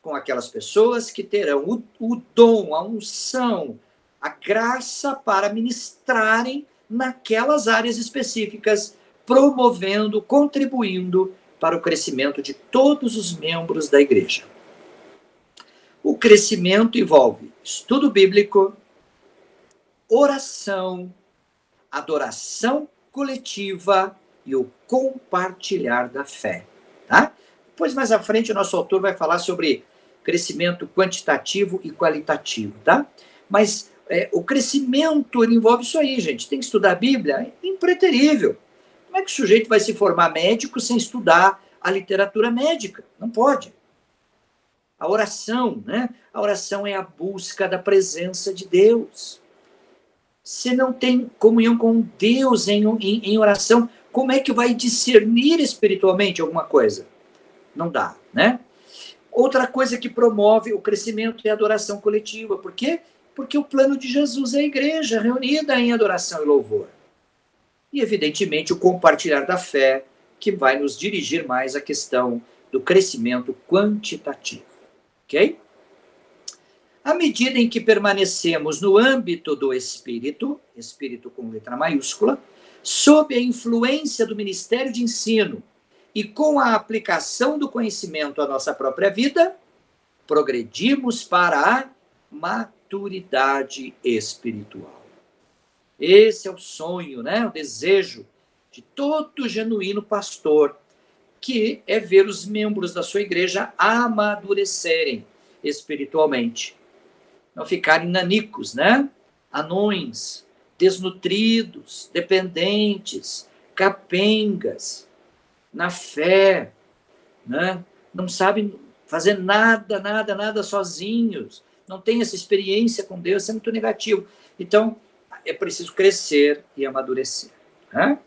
Speaker 1: com aquelas pessoas que terão o dom, a unção, a graça para ministrarem naquelas áreas específicas, promovendo, contribuindo para o crescimento de todos os membros da igreja. O crescimento envolve estudo bíblico, oração, adoração coletiva e o compartilhar da fé, tá? Depois, mais à frente, o nosso autor vai falar sobre crescimento quantitativo e qualitativo, tá? Mas o crescimento, ele envolve isso aí, gente. Tem que estudar a Bíblia, é impreterível. Como é que o sujeito vai se formar médico sem estudar a literatura médica? Não pode. A oração, né? A oração é a busca da presença de Deus. Se não tem comunhão com Deus em oração, como é que vai discernir espiritualmente alguma coisa? Não dá, né? Outra coisa que promove o crescimento é a adoração coletiva. Por quê? Porque o plano de Jesus é a igreja reunida em adoração e louvor. E, evidentemente, o compartilhar da fé, que vai nos dirigir mais à questão do crescimento quantitativo. Ok? À medida em que permanecemos no âmbito do Espírito, Espírito com letra maiúscula, sob a influência do ministério de ensino e com a aplicação do conhecimento à nossa própria vida, progredimos para a maturidade espiritual. Esse é o sonho, né? O desejo de todo genuíno pastor, que é ver os membros da sua igreja amadurecerem espiritualmente. Não ficarem nanicos, né? Anões, desnutridos, dependentes, capengas, na fé, né? Não sabem fazer nada sozinhos, não tem essa experiência com Deus, isso é muito negativo. Então, é preciso crescer e amadurecer, né?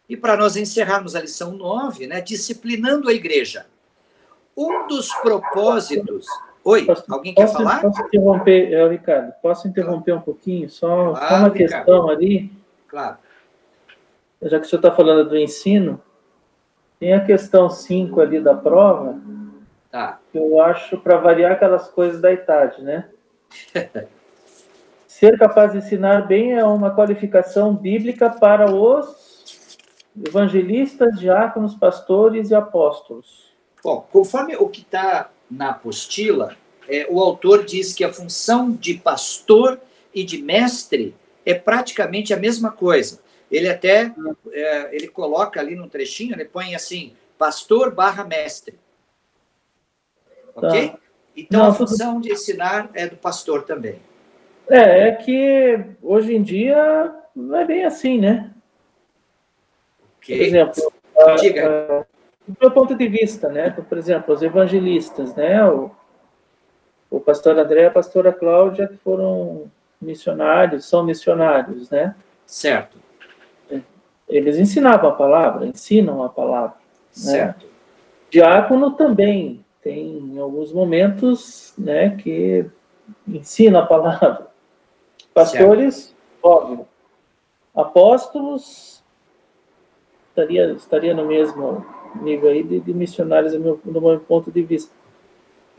Speaker 1: E para nós encerrarmos a lição 9, né, disciplinando a igreja. Um dos propósitos... Oi, alguém quer falar?
Speaker 2: Posso interromper, Ricardo? Posso interromper um pouquinho? Só uma questão ali.
Speaker 1: Claro.
Speaker 2: Já que o senhor está falando do ensino, tem a questão 5 ali da prova,
Speaker 1: tá.
Speaker 2: Que eu acho, para variar, aquelas coisas da idade, né? Ser capaz de ensinar bem é uma qualificação bíblica para os evangelistas, diáconos, pastores e apóstolos.
Speaker 1: Bom, conforme o que está na apostila, o autor diz que a função de pastor e de mestre é praticamente a mesma coisa. Ele até ele coloca ali no trechinho, ele põe assim, pastor / mestre. Ok? Então, a função de ensinar é do pastor também.
Speaker 2: É que hoje em dia não é bem assim, né?
Speaker 1: Okay.
Speaker 2: Por exemplo, do meu ponto de vista, né? Por exemplo, os evangelistas, né? O pastor André e a pastora Cláudia, que foram missionários, são missionários, né?
Speaker 1: Certo.
Speaker 2: Eles ensinavam a palavra, ensinam a palavra.
Speaker 1: Certo.
Speaker 2: Né? Diácono também tem em alguns momentos, né, que ensina a palavra. Pastores, certo. Óbvio. Apóstolos estaria no mesmo nível aí de missionários do meu ponto de vista.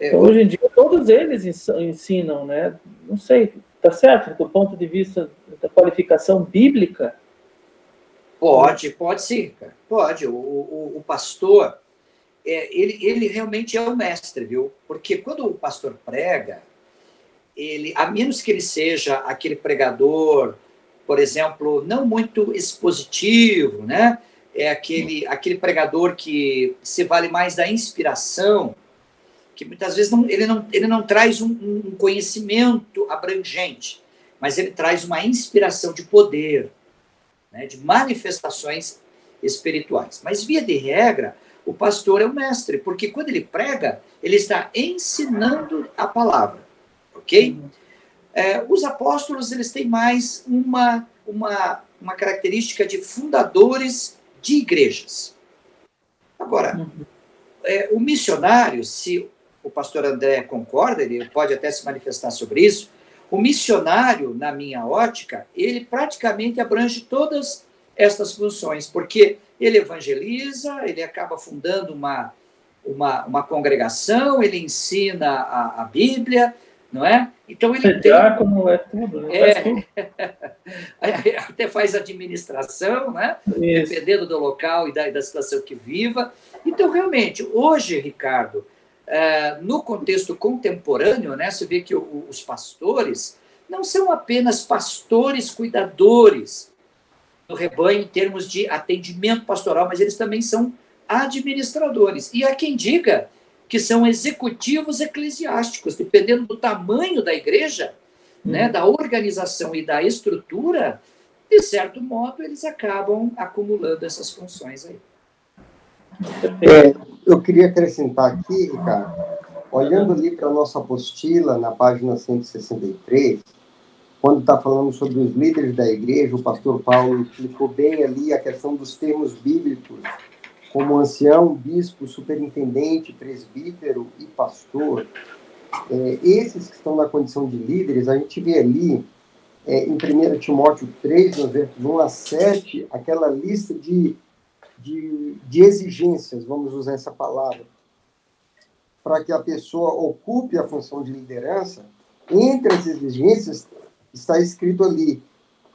Speaker 2: Então, hoje em dia, todos eles ensinam, né? Não sei, está certo, do ponto de vista da qualificação bíblica?
Speaker 1: Pode sim, cara. Pode. O pastor, ele realmente é o mestre, viu? Porque quando o pastor prega, a menos que ele seja aquele pregador, por exemplo, não muito expositivo, né? É aquele pregador que se vale mais da inspiração, que muitas vezes ele não traz um conhecimento abrangente, mas ele traz uma inspiração de poder, né, de manifestações espirituais. Mas, via de regra, o pastor é o mestre, porque quando ele prega, ele está ensinando a palavra, ok? Os apóstolos, eles têm mais uma característica de fundadores de igrejas. Agora, o missionário, se o pastor André concorda, ele pode até se manifestar sobre isso, o missionário, na minha ótica, ele praticamente abrange todas estas funções, porque ele evangeliza, ele acaba fundando uma congregação, ele ensina a Bíblia, não é? Então ele
Speaker 2: diácono é tudo, né? Faz tudo.
Speaker 1: Até faz administração, né?
Speaker 2: Isso.
Speaker 1: Dependendo do local e da situação que viva. Então, realmente, hoje, Ricardo, no contexto contemporâneo, né, você vê que os pastores não são apenas pastores cuidadores no rebanho em termos de atendimento pastoral, mas eles também são administradores. E há quem diga que são executivos eclesiásticos, dependendo do tamanho da igreja, né, da organização e da estrutura, de certo modo, eles acabam acumulando essas funções aí.
Speaker 5: Eu queria acrescentar aqui, Ricardo, olhando ali para a nossa apostila, na página 163, quando está falando sobre os líderes da igreja, o pastor Paulo explicou bem ali a questão dos termos bíblicos, como ancião, bispo, superintendente, presbítero e pastor. Esses que estão na condição de líderes, a gente vê ali, em 1 Timóteo 3, no versos 1 a 7, aquela lista de exigências, vamos usar essa palavra, para que a pessoa ocupe a função de liderança. Entre as exigências está escrito ali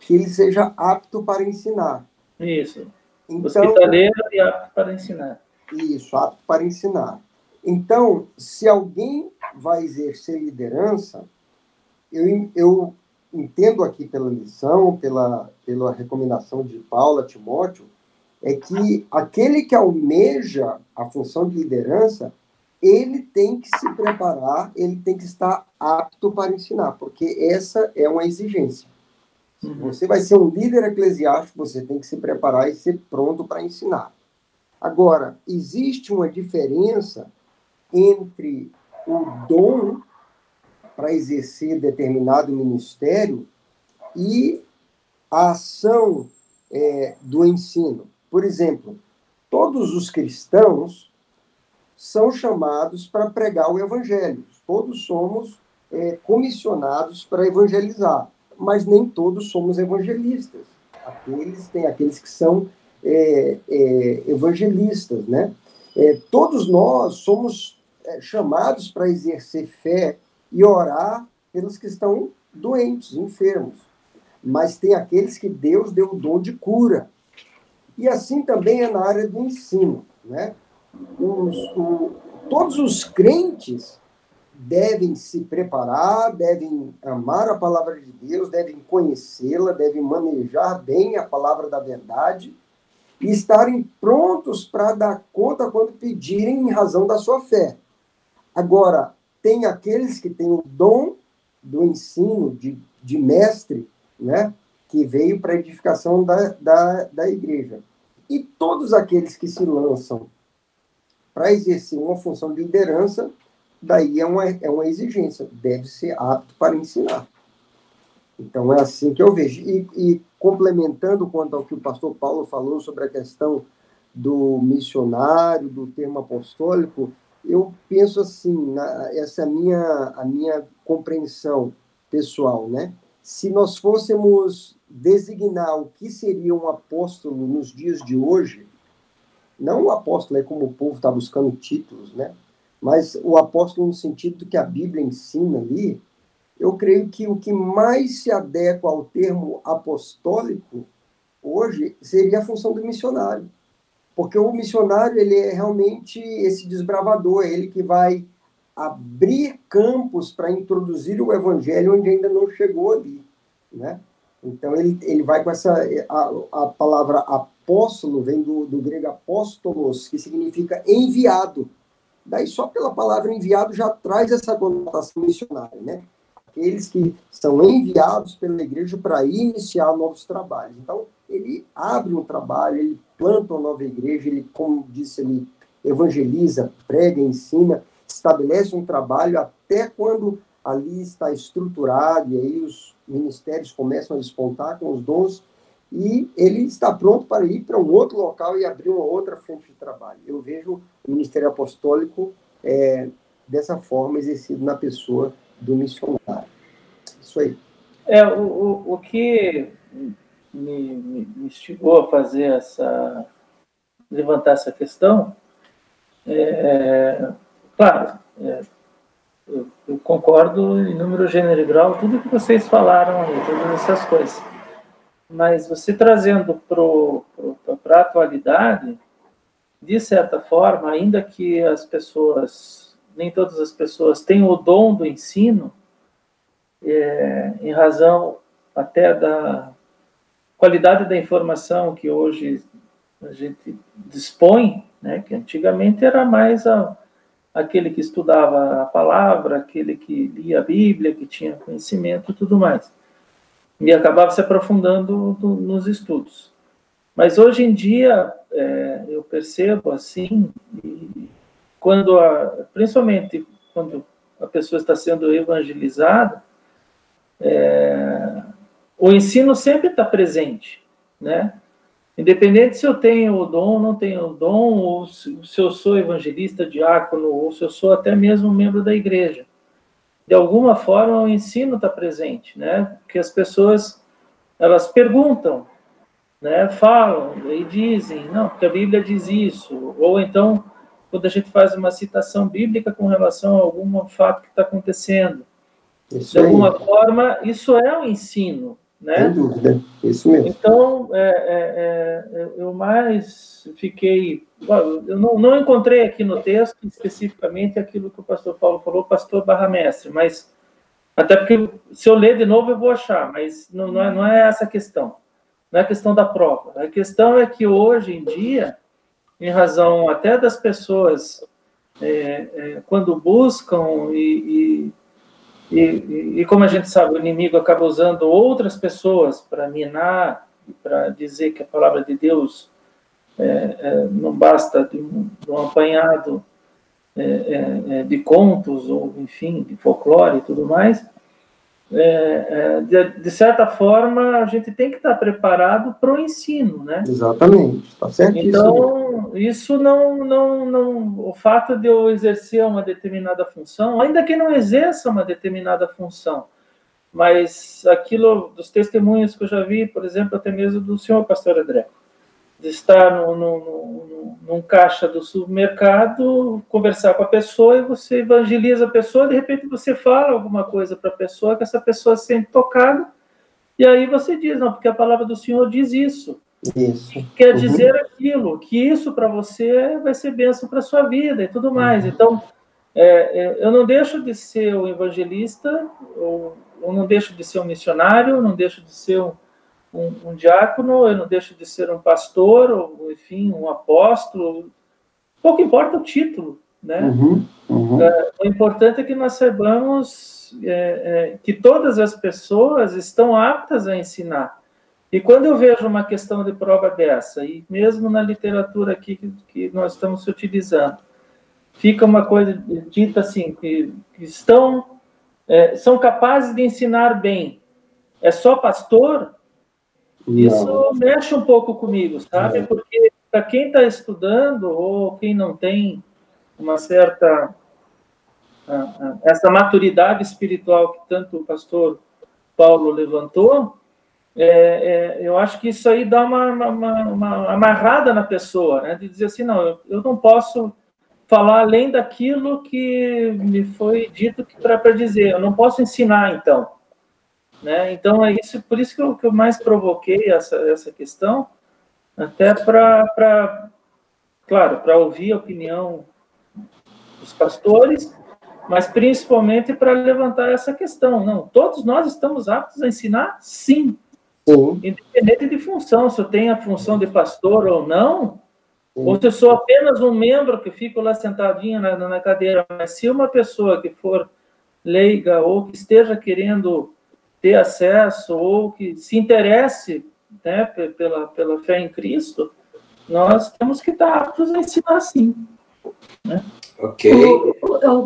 Speaker 5: que ele seja apto para ensinar.
Speaker 2: Isso.
Speaker 5: Então,
Speaker 2: hospitaleiro e apto para ensinar.
Speaker 5: Isso, apto para ensinar. Então, se alguém vai exercer liderança, eu entendo aqui pela lição, pela recomendação de Paulo a Timóteo, é que aquele que almeja a função de liderança, ele tem que se preparar, ele tem que estar apto para ensinar, porque essa é uma exigência. Se você vai ser um líder eclesiástico, você tem que se preparar e ser pronto para ensinar. Agora, existe uma diferença entre o dom para exercer determinado ministério e a ação do ensino. Por exemplo, todos os cristãos são chamados para pregar o evangelho. Todos somos comissionados para evangelizar, mas nem todos somos evangelistas. Tem aqueles que são evangelistas, né? Todos nós somos chamados para exercer fé e orar pelos que estão doentes, enfermos. Mas tem aqueles que Deus deu o dom de cura. E assim também é na área do ensino, né? Todos os crentes devem se preparar, devem amar a palavra de Deus, devem conhecê-la, devem manejar bem a palavra da verdade e estarem prontos para dar conta quando pedirem em razão da sua fé. Agora, tem aqueles que têm o dom do ensino, de mestre, né, que veio para a edificação da igreja. E todos aqueles que se lançam para exercer uma função de liderança, daí é uma exigência, deve ser apto para ensinar. Então, é assim que eu vejo. E complementando quanto ao que o pastor Paulo falou sobre a questão do missionário, do termo apostólico, eu penso assim, essa é a minha compreensão pessoal, né? Se nós fôssemos designar o que seria um apóstolo nos dias de hoje, não o apóstolo é como o povo está buscando títulos, né? mas o apóstolo no sentido que a Bíblia ensina ali, eu creio que o que mais se adequa ao termo apostólico hoje seria a função do missionário. Porque o missionário, ele é realmente esse desbravador, é ele que vai abrir campos para introduzir o evangelho onde ainda não chegou ali, né? Então, ele vai com essa... A palavra apóstolo vem do grego apóstolos, que significa enviado. Daí, só pela palavra enviado, já traz essa conotação missionária, né? Aqueles que são enviados pela igreja para iniciar novos trabalhos. Então, ele abre um trabalho, ele planta uma nova igreja, ele, como disse ali, evangeliza, prega, ensina, estabelece um trabalho até quando ali está estruturado, e aí os ministérios começam a despontar com os dons, e ele está pronto para ir para um outro local e abrir uma outra fonte de trabalho. Eu vejo o ministério apostólico dessa forma exercido na pessoa do missionário. Isso aí.
Speaker 2: O que me instigou a fazer levantar essa questão, claro, eu concordo em número, gênero e grau, tudo que vocês falaram aí, todas essas coisas. Mas você trazendo para a atualidade, de certa forma, ainda que as pessoas, nem todas as pessoas tenham o dom do ensino, em razão até da qualidade da informação que hoje a gente dispõe, né, que antigamente era mais aquele que estudava a palavra, aquele que lia a Bíblia, que tinha conhecimento e tudo mais. E acabava se aprofundando nos estudos. Mas hoje em dia, eu percebo assim, principalmente quando a pessoa está sendo evangelizada, o ensino sempre está presente, né? Independente se eu tenho o dom ou não tenho o dom, ou se eu sou evangelista, diácono, ou se eu sou até mesmo membro da igreja. De alguma forma, o ensino está presente, né? Porque as pessoas, elas perguntam, né? Falam e dizem, não, porque a Bíblia diz isso. Ou então, quando a gente faz uma citação bíblica com relação a algum fato que está acontecendo.
Speaker 5: Isso
Speaker 2: de alguma
Speaker 5: aí.
Speaker 2: forma, isso é o ensino, né?
Speaker 5: Sem dúvida, isso mesmo.
Speaker 2: Então, eu mais fiquei... Eu não encontrei aqui no texto especificamente aquilo que o pastor Paulo falou, pastor barra mestre, mas até porque se eu ler de novo eu vou achar, mas não é essa a questão. Não é a questão da prova. A questão é que hoje em dia, em razão até das pessoas, quando buscam e como a gente sabe, o inimigo acaba usando outras pessoas para minar, para dizer que a palavra de Deus não basta de um apanhado de contos, ou enfim, de folclore e tudo mais. De certa forma, a gente tem que estar preparado para o ensino, né?
Speaker 5: Exatamente, está certíssimo.
Speaker 2: Então, isso o fato de eu exercer uma determinada função, ainda que não exerça uma determinada função, mas aquilo dos testemunhos que eu já vi, por exemplo, até mesmo do senhor pastor André, de estar num caixa do supermercado, conversar com a pessoa e você evangeliza a pessoa, de repente você fala alguma coisa para a pessoa que essa pessoa se sente tocada, e aí você diz, não, porque a palavra do Senhor diz isso.
Speaker 5: Isso.
Speaker 2: Quer dizer aquilo, que isso para você vai ser bênção para a sua vida e tudo mais. Então, eu não deixo de ser um evangelista, ou não deixo de ser um missionário, não deixo de ser um diácono, eu não deixo de ser um pastor, ou, enfim, um apóstolo. Pouco importa o título, né? O importante é que nós saibamos que todas as pessoas estão aptas a ensinar. E quando eu vejo uma questão de prova dessa, e mesmo na literatura aqui que nós estamos utilizando, fica uma coisa dita assim, que são capazes de ensinar bem. É só pastor? Isso mexe um pouco comigo, sabe? Porque para quem está estudando, ou quem não tem uma certa... essa maturidade espiritual que tanto o pastor Paulo levantou, eu acho que isso aí dá uma amarrada na pessoa, né? De dizer assim, não, eu não posso falar além daquilo que me foi dito para dizer. Eu não posso ensinar, então. Né? Então, é isso, por isso que eu mais provoquei essa questão, até claro, para ouvir a opinião dos pastores, mas principalmente para levantar essa questão. Não, todos nós estamos aptos a ensinar, sim. Independente de função, se eu tenho a função de pastor ou não, ou se eu sou apenas um membro que fico lá sentadinho na cadeira, mas se uma pessoa que for leiga ou que esteja querendo ter acesso ou que se interesse, né, pela fé em Cristo, nós temos que estar aptos a ensinar, sim. Né?
Speaker 1: Ok.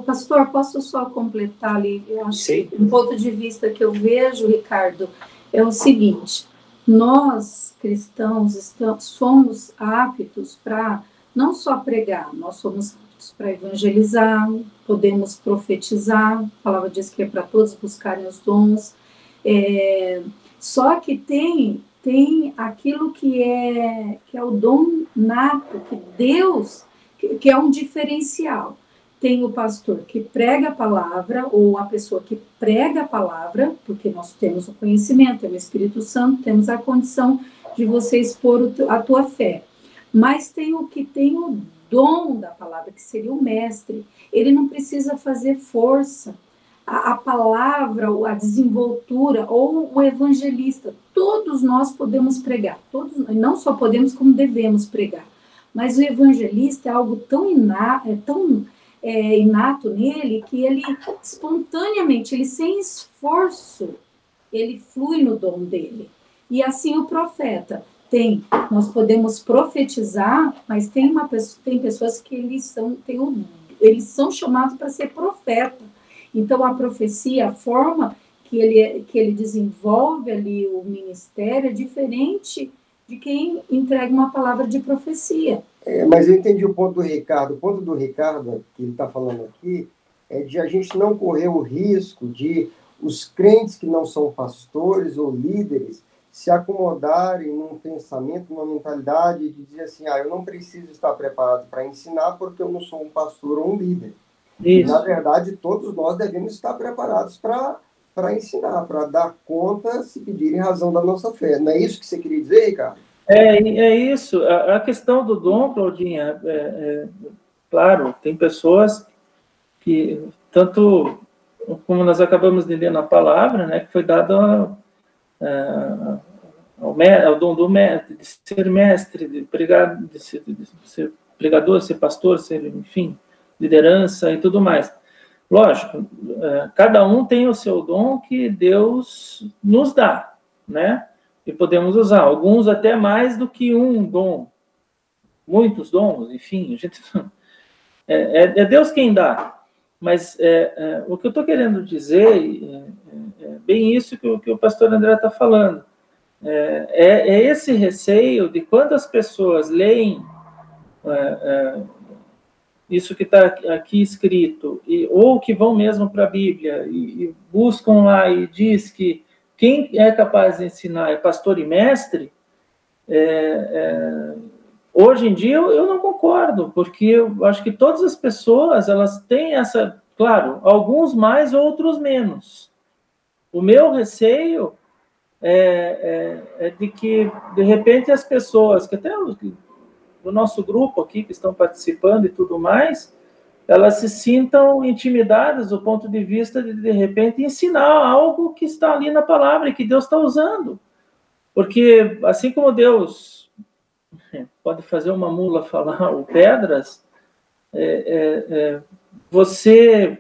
Speaker 6: Pastor, posso só completar ali? Eu acho
Speaker 1: Sim.
Speaker 6: que um ponto de vista que eu vejo, Ricardo, é o seguinte: nós, cristãos, somos aptos para não só pregar, nós somos aptos para evangelizar, podemos profetizar, a palavra diz que é para todos buscarem os dons, só que tem aquilo que é o dom nato, que Deus, que é um diferencial. Tem o pastor que prega a palavra, ou a pessoa que prega a palavra, porque nós temos o conhecimento, temos o Espírito Santo, temos a condição de você expor a tua fé. Mas tem o que tem o dom da palavra, que seria o mestre. Ele não precisa fazer força. A palavra, a desenvoltura, ou o evangelista, todos nós podemos pregar. Todos, não só podemos, como devemos pregar. Mas o evangelista é algo tão inato nele, que ele espontaneamente, ele sem esforço, ele flui no dom dele. E assim o profeta nós podemos profetizar, mas tem pessoas que eles são chamados para ser profeta. Então a profecia, a forma que ele desenvolve ali o ministério é diferente de quem entrega uma palavra de profecia.
Speaker 5: Mas eu entendi o ponto do Ricardo. O ponto do Ricardo, que ele está falando aqui, é de a gente não correr o risco de os crentes que não são pastores ou líderes se acomodarem num pensamento, numa mentalidade de dizer assim, eu não preciso estar preparado para ensinar porque eu não sou um pastor ou um líder. Isso. Na verdade, todos nós devemos estar preparados para ensinar, para dar conta se pedirem razão da nossa fé. Não é isso que você queria dizer, Ricardo?
Speaker 2: É isso. A questão do dom, Claudinha, claro, tem pessoas que, tanto como nós acabamos de ler na palavra, né, que foi dado ao dom de ser mestre, de pregar, de ser pregador, ser pastor, ser, enfim, liderança e tudo mais. Lógico, cada um tem o seu dom que Deus nos dá, né? E podemos usar, alguns até mais do que um dom, muitos dons, enfim, é Deus quem dá. Mas o que eu estou querendo dizer é bem isso que o pastor André está falando. É esse receio de quando as pessoas leem isso que está aqui escrito, ou que vão mesmo para a Bíblia e buscam lá e diz que quem é capaz de ensinar é pastor e mestre, hoje em dia eu não concordo, porque eu acho que todas as pessoas, elas têm essa, claro, alguns mais, outros menos. O meu receio é de que, de repente, as pessoas, que até do nosso grupo aqui, que estão participando e tudo mais, elas se sintam intimidadas do ponto de vista de repente, ensinar algo que está ali na palavra e que Deus está usando. Porque, assim como Deus pode fazer uma mula falar ou pedras, você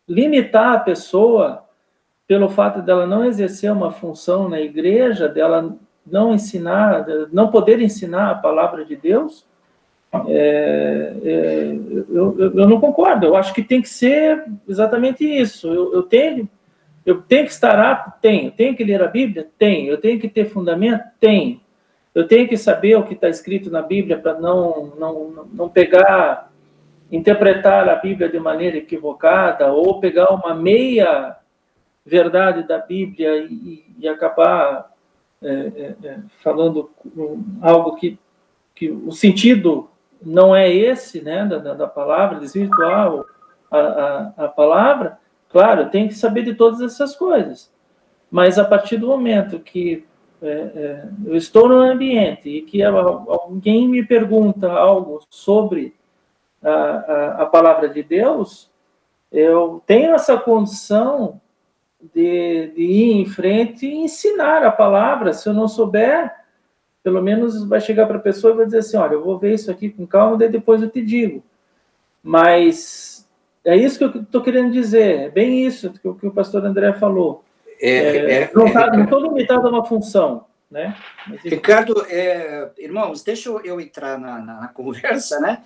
Speaker 2: limitar a pessoa pelo fato dela não exercer uma função na igreja, dela não ensinar, não poder ensinar a palavra de Deus, eu não concordo. Eu acho que tem que ser exatamente isso. Eu tenho que estar apto? Tenho. Tenho que ler a Bíblia? Tenho. Eu tenho que ter fundamento? Tenho. Eu tenho que saber o que está escrito na Bíblia para não pegar, interpretar a Bíblia de maneira equivocada ou pegar uma meia verdade da Bíblia e acabar falando algo que o sentido não é esse, né, da palavra, desvirtuar a palavra, claro, tem que saber de todas essas coisas. Mas a partir do momento que eu estou no ambiente e que alguém me pergunta algo sobre a palavra de Deus, eu tenho essa condição de ir em frente e ensinar a palavra. Se eu não souber, pelo menos vai chegar para a pessoa e vai dizer assim, olha, eu vou ver isso aqui com calma, daí depois eu te digo. Mas é isso que eu estou querendo dizer, é bem isso que o pastor André falou. Não estou limitado a uma função, né? Mas,
Speaker 1: Ricardo, irmãos, deixa eu entrar na conversa, né?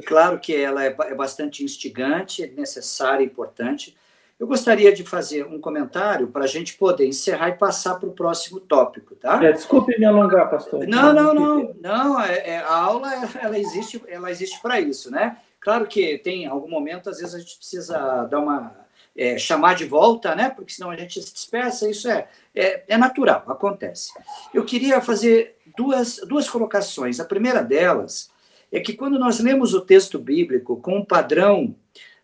Speaker 1: Claro que ela é bastante instigante, necessária, importante. Eu gostaria de fazer um comentário para a gente poder encerrar e passar para o próximo tópico, tá?
Speaker 2: Desculpe me alongar, pastor.
Speaker 1: Não. A aula ela existe para isso, né? Claro que tem algum momento, às vezes a gente precisa dar chamar de volta, né? Porque senão a gente se dispersa. Isso é natural, acontece. Eu queria fazer duas colocações. A primeira delas é que quando nós lemos o texto bíblico com um padrão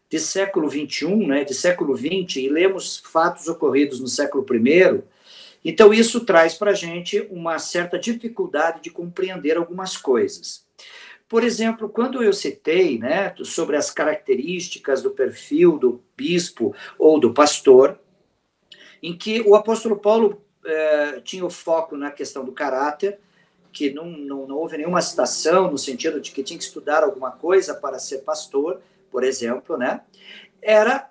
Speaker 1: de século XXI, né, de século XX, e lemos fatos ocorridos no século I, então isso traz para a gente uma certa dificuldade de compreender algumas coisas. Por exemplo, quando eu citei, né, sobre as características do perfil do bispo ou do pastor, em que o apóstolo Paulo tinha o foco na questão do caráter, que não houve nenhuma citação no sentido de que tinha que estudar alguma coisa para ser pastor, por exemplo, né? Era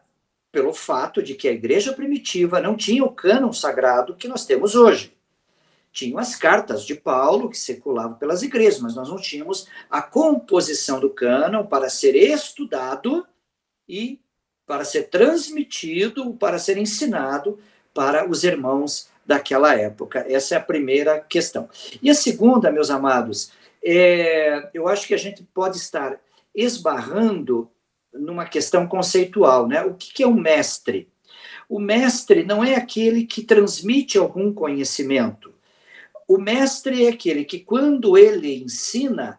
Speaker 1: pelo fato de que a igreja primitiva não tinha o cânon sagrado que nós temos hoje. Tinham as cartas de Paulo que circulavam pelas igrejas, mas nós não tínhamos a composição do cânon para ser estudado e para ser transmitido, para ser ensinado para os irmãos daquela época. Essa é a primeira questão. E a segunda, meus amados, eu acho que a gente pode estar esbarrando numa questão conceitual, né? O que é um mestre? O mestre não é aquele que transmite algum conhecimento. O mestre é aquele que, quando ele ensina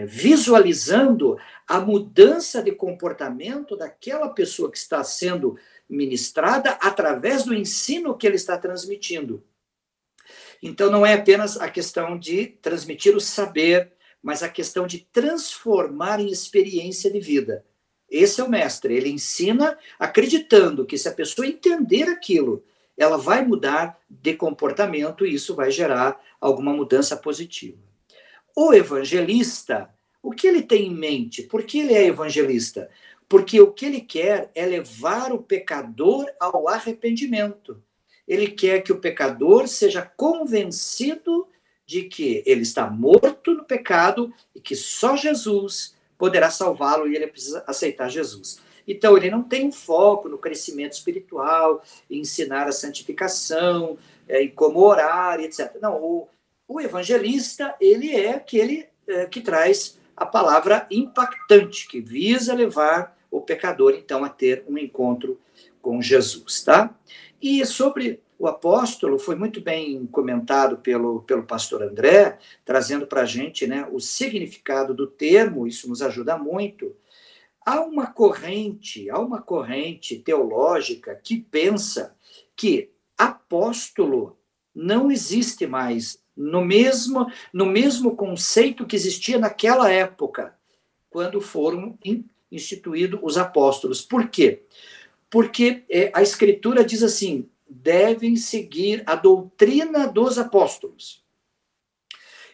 Speaker 1: visualizando a mudança de comportamento daquela pessoa que está sendo ministrada através do ensino que ele está transmitindo. Então, não é apenas a questão de transmitir o saber, mas a questão de transformar em experiência de vida. Esse é o mestre. Ele ensina acreditando que, se a pessoa entender aquilo, ela vai mudar de comportamento e isso vai gerar alguma mudança positiva. O evangelista, o que ele tem em mente? Por que ele é evangelista? Porque o que ele quer é levar o pecador ao arrependimento. Ele quer que o pecador seja convencido de que ele está morto no pecado e que só Jesus poderá salvá-lo e ele precisa aceitar Jesus. Então, ele não tem um foco no crescimento espiritual, em ensinar a santificação, em como orar, etc. Não, o evangelista, ele é aquele que traz a palavra impactante, que visa levar o pecador, então, a ter um encontro com Jesus, tá? E sobre o apóstolo, foi muito bem comentado pelo pastor André, trazendo para a gente, né, o significado do termo, isso nos ajuda muito. Há uma corrente teológica que pensa que apóstolo não existe mais no mesmo conceito que existia naquela época, quando foram instituídos os apóstolos. Por quê? Porque a Escritura diz assim, devem seguir a doutrina dos apóstolos.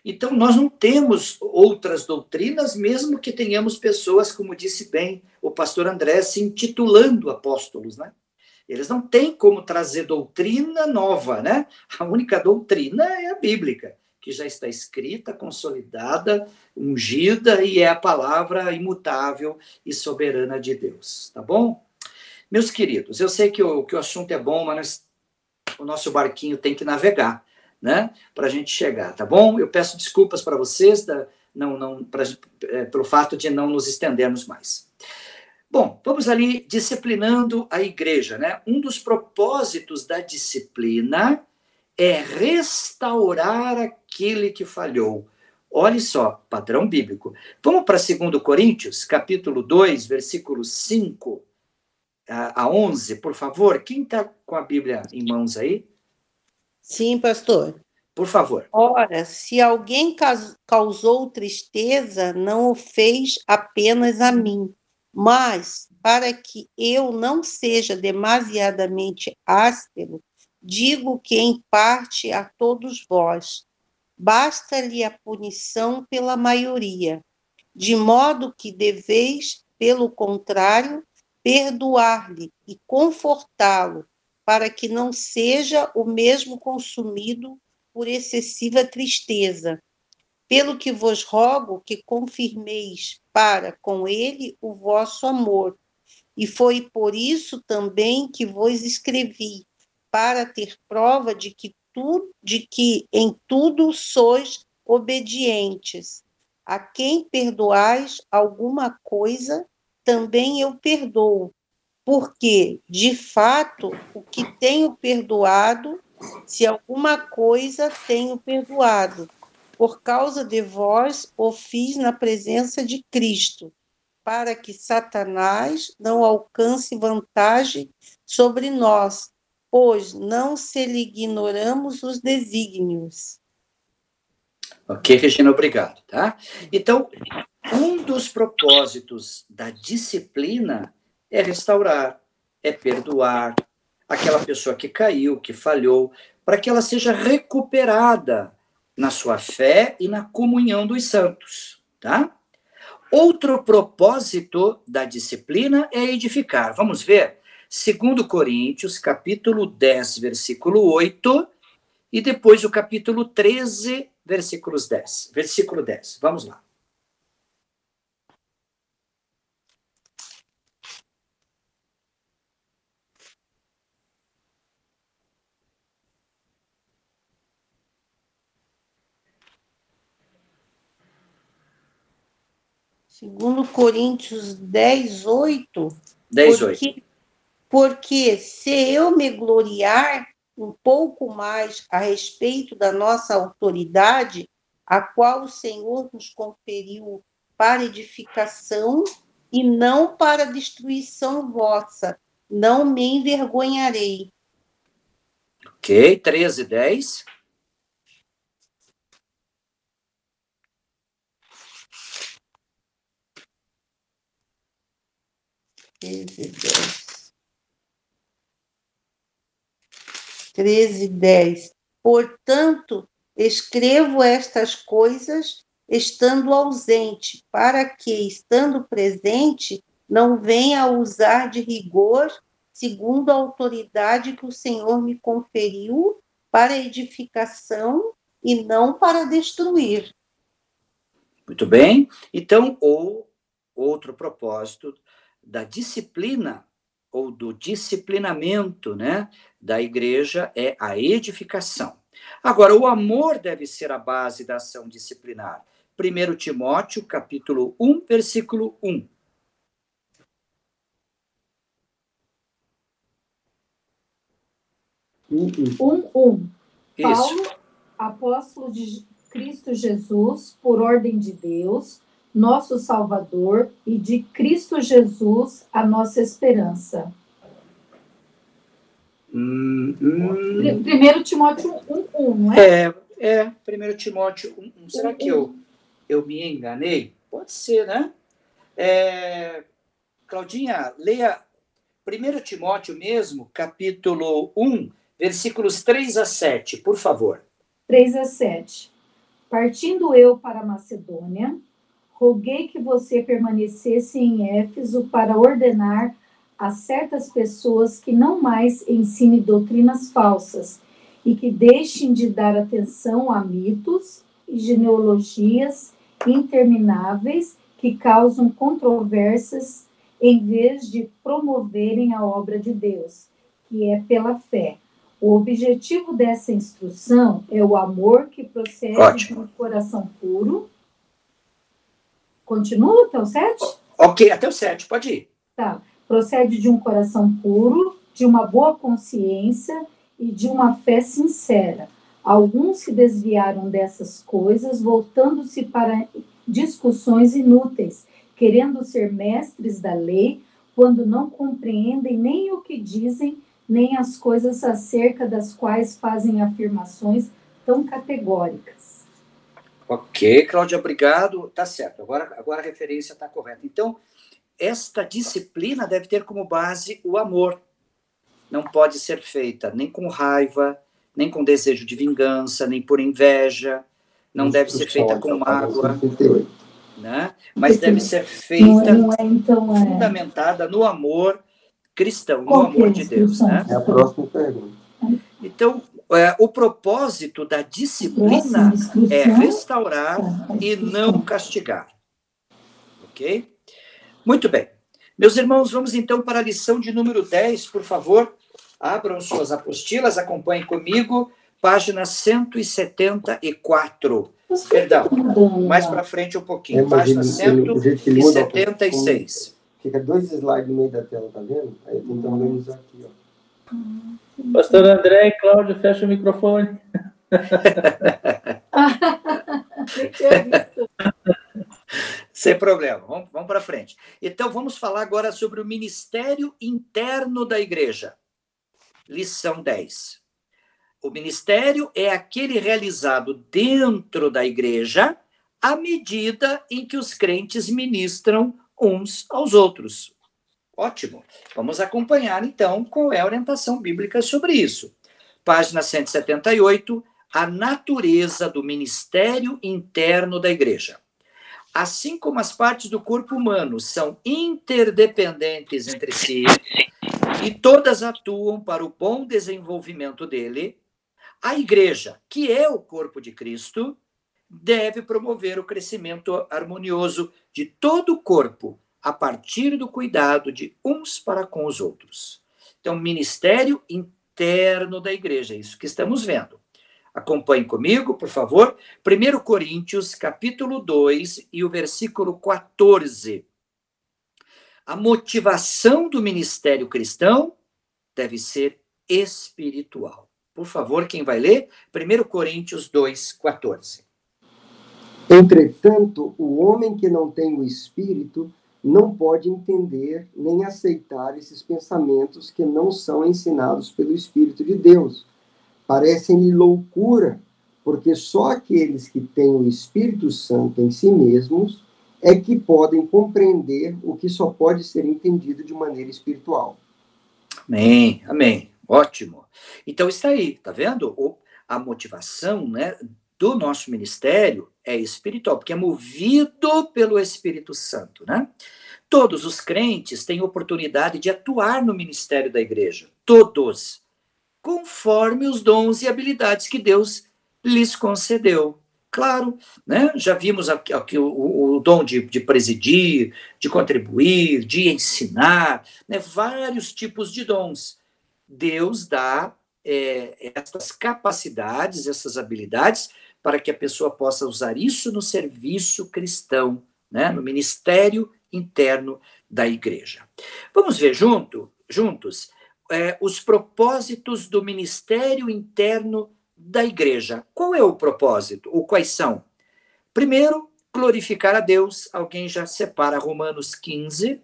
Speaker 1: Então, nós não temos outras doutrinas, mesmo que tenhamos pessoas, como disse bem o pastor André, se intitulando apóstolos, né? Eles não têm como trazer doutrina nova, né? A única doutrina é a bíblica, que já está escrita, consolidada, ungida, e é a palavra imutável e soberana de Deus, tá bom? Meus queridos, eu sei que o assunto é bom, mas o nosso barquinho tem que navegar, né? Para a gente chegar, tá bom? Eu peço desculpas para vocês pelo fato de não nos estendermos mais. Bom, vamos ali disciplinando a igreja, né? Um dos propósitos da disciplina é restaurar aquele que falhou. Olha só, padrão bíblico. Vamos para 2 Coríntios, capítulo 2, versículos 5 a 11, por favor. Quem está com a Bíblia em mãos aí?
Speaker 3: Sim, pastor.
Speaker 1: Por favor.
Speaker 3: Ora, se alguém causou tristeza, não o fez apenas a mim, mas para que eu não seja demasiadamente áspero, digo que em parte a todos vós. Basta-lhe a punição pela maioria, de modo que deveis, pelo contrário, perdoar-lhe e confortá-lo, para que não seja o mesmo consumido por excessiva tristeza. Pelo que vos rogo que confirmeis para com ele o vosso amor. E foi por isso também que vos escrevi, para ter prova de que em tudo sois obedientes. A quem perdoais alguma coisa, também eu perdoo, porque, de fato, o que tenho perdoado, se alguma coisa tenho perdoado, por causa de vós o fiz na presença de Cristo, para que Satanás não alcance vantagem sobre nós, pois não se lhe ignoramos os desígnios.
Speaker 1: Ok, Regina, obrigado, tá? Então, um dos propósitos da disciplina é restaurar, é perdoar aquela pessoa que caiu, que falhou, para que ela seja recuperada na sua fé e na comunhão dos santos, tá? Outro propósito da disciplina é edificar. Vamos ver? 2 Coríntios, capítulo 10, versículo 8, e depois o capítulo 13, versículo 10. Vamos lá.
Speaker 3: Segundo Coríntios 10, 8.
Speaker 1: 10, 8.
Speaker 3: Porque se eu me gloriar um pouco mais a respeito da nossa autoridade, a qual o Senhor nos conferiu para edificação e não para destruição vossa, não me envergonharei.
Speaker 1: Ok, 13, 10.
Speaker 3: Treze, 10. Portanto, escrevo estas coisas estando ausente, para que, estando presente, não venha a usar de rigor, segundo a autoridade que o Senhor me conferiu, para edificação e não para destruir.
Speaker 1: Muito bem. Então, outro propósito da disciplina ou do disciplinamento, né, da igreja é a edificação. Agora, o amor deve ser a base da ação disciplinar. 1 Timóteo, capítulo 1, versículo 1.
Speaker 6: Paulo, apóstolo de Cristo Jesus, por ordem de Deus, nosso Salvador, e de Cristo Jesus, a nossa esperança. 1 Timóteo 1:1, não é?
Speaker 1: 1 Timóteo 1:1. Será que eu me enganei? Pode ser, né? Claudinha, leia 1 Timóteo mesmo, capítulo 1, versículos 3 a 7, por favor.
Speaker 6: 3 a 7. Partindo eu para a Macedônia, roguei que você permanecesse em Éfeso para ordenar a certas pessoas que não mais ensinem doutrinas falsas e que deixem de dar atenção a mitos e genealogias intermináveis que causam controvérsias em vez de promoverem a obra de Deus, que é pela fé. O objetivo dessa instrução é o amor que procede de um coração puro. Continua até o 7?
Speaker 1: Ok, até o 7, pode ir.
Speaker 6: Tá. Procede de um coração puro, de uma boa consciência e de uma fé sincera. Alguns se desviaram dessas coisas, voltando-se para discussões inúteis, querendo ser mestres da lei, quando não compreendem nem o que dizem, nem as coisas acerca das quais fazem afirmações tão categóricas.
Speaker 1: Ok, Cláudia, obrigado. Tá certo, agora a referência está correta. Então, esta disciplina deve ter como base o amor. Não pode ser feita nem com raiva, nem com desejo de vingança, nem por inveja. Não deve ser feita com mágoa, né? Mas deve ser feita fundamentada no amor cristão, no amor de Deus. Né?
Speaker 5: É a próxima pergunta.
Speaker 1: Então, o propósito da disciplina é restaurar e não castigar. Ok? Muito bem. Meus irmãos, vamos então para a lição de número 10, por favor. Abram suas apostilas, acompanhem comigo. Página 174. Perdão, mais para frente um pouquinho. Página 176.
Speaker 5: Fica 2 slides no meio da tela, tá vendo? Aí eu tento organizar aqui, ó.
Speaker 2: Pastor André e Cláudio, fecha o microfone.
Speaker 1: Sem problema, vamos para frente. Então, vamos falar agora sobre o ministério interno da igreja. Lição 10. O ministério é aquele realizado dentro da igreja à medida em que os crentes ministram uns aos outros. Ótimo. Vamos acompanhar, então, qual é a orientação bíblica sobre isso. Página 178, a natureza do ministério interno da igreja. Assim como as partes do corpo humano são interdependentes entre si e todas atuam para o bom desenvolvimento dele, a igreja, que é o corpo de Cristo, deve promover o crescimento harmonioso de todo o corpo, a partir do cuidado de uns para com os outros. Então, ministério interno da igreja, é isso que estamos vendo. Acompanhe comigo, por favor. 1 Coríntios, capítulo 2, e o versículo 14. A motivação do ministério cristão deve ser espiritual. Por favor, quem vai ler? 1 Coríntios 2, 14.
Speaker 5: Entretanto, o homem que não tem o Espírito não pode entender nem aceitar esses pensamentos que não são ensinados pelo Espírito de Deus. Parecem-lhe loucura, porque só aqueles que têm o Espírito Santo em si mesmos é que podem compreender o que só pode ser entendido de maneira espiritual.
Speaker 1: Amém, amém. Ótimo. Então, está aí, tá vendo? A motivação, né, do nosso ministério é espiritual, porque é movido pelo Espírito Santo, né? Todos os crentes têm oportunidade de atuar no ministério da igreja. Todos. Conforme os dons e habilidades que Deus lhes concedeu. Claro, né? Já vimos aqui o dom de presidir, de contribuir, de ensinar, né? Vários tipos de dons. Deus dá essas capacidades, essas habilidades, para que a pessoa possa usar isso no serviço cristão, né? No ministério interno da igreja. Vamos ver juntos os propósitos do ministério interno da igreja. Qual é o propósito? Ou quais são? Primeiro, glorificar a Deus. Alguém já separa Romanos 15,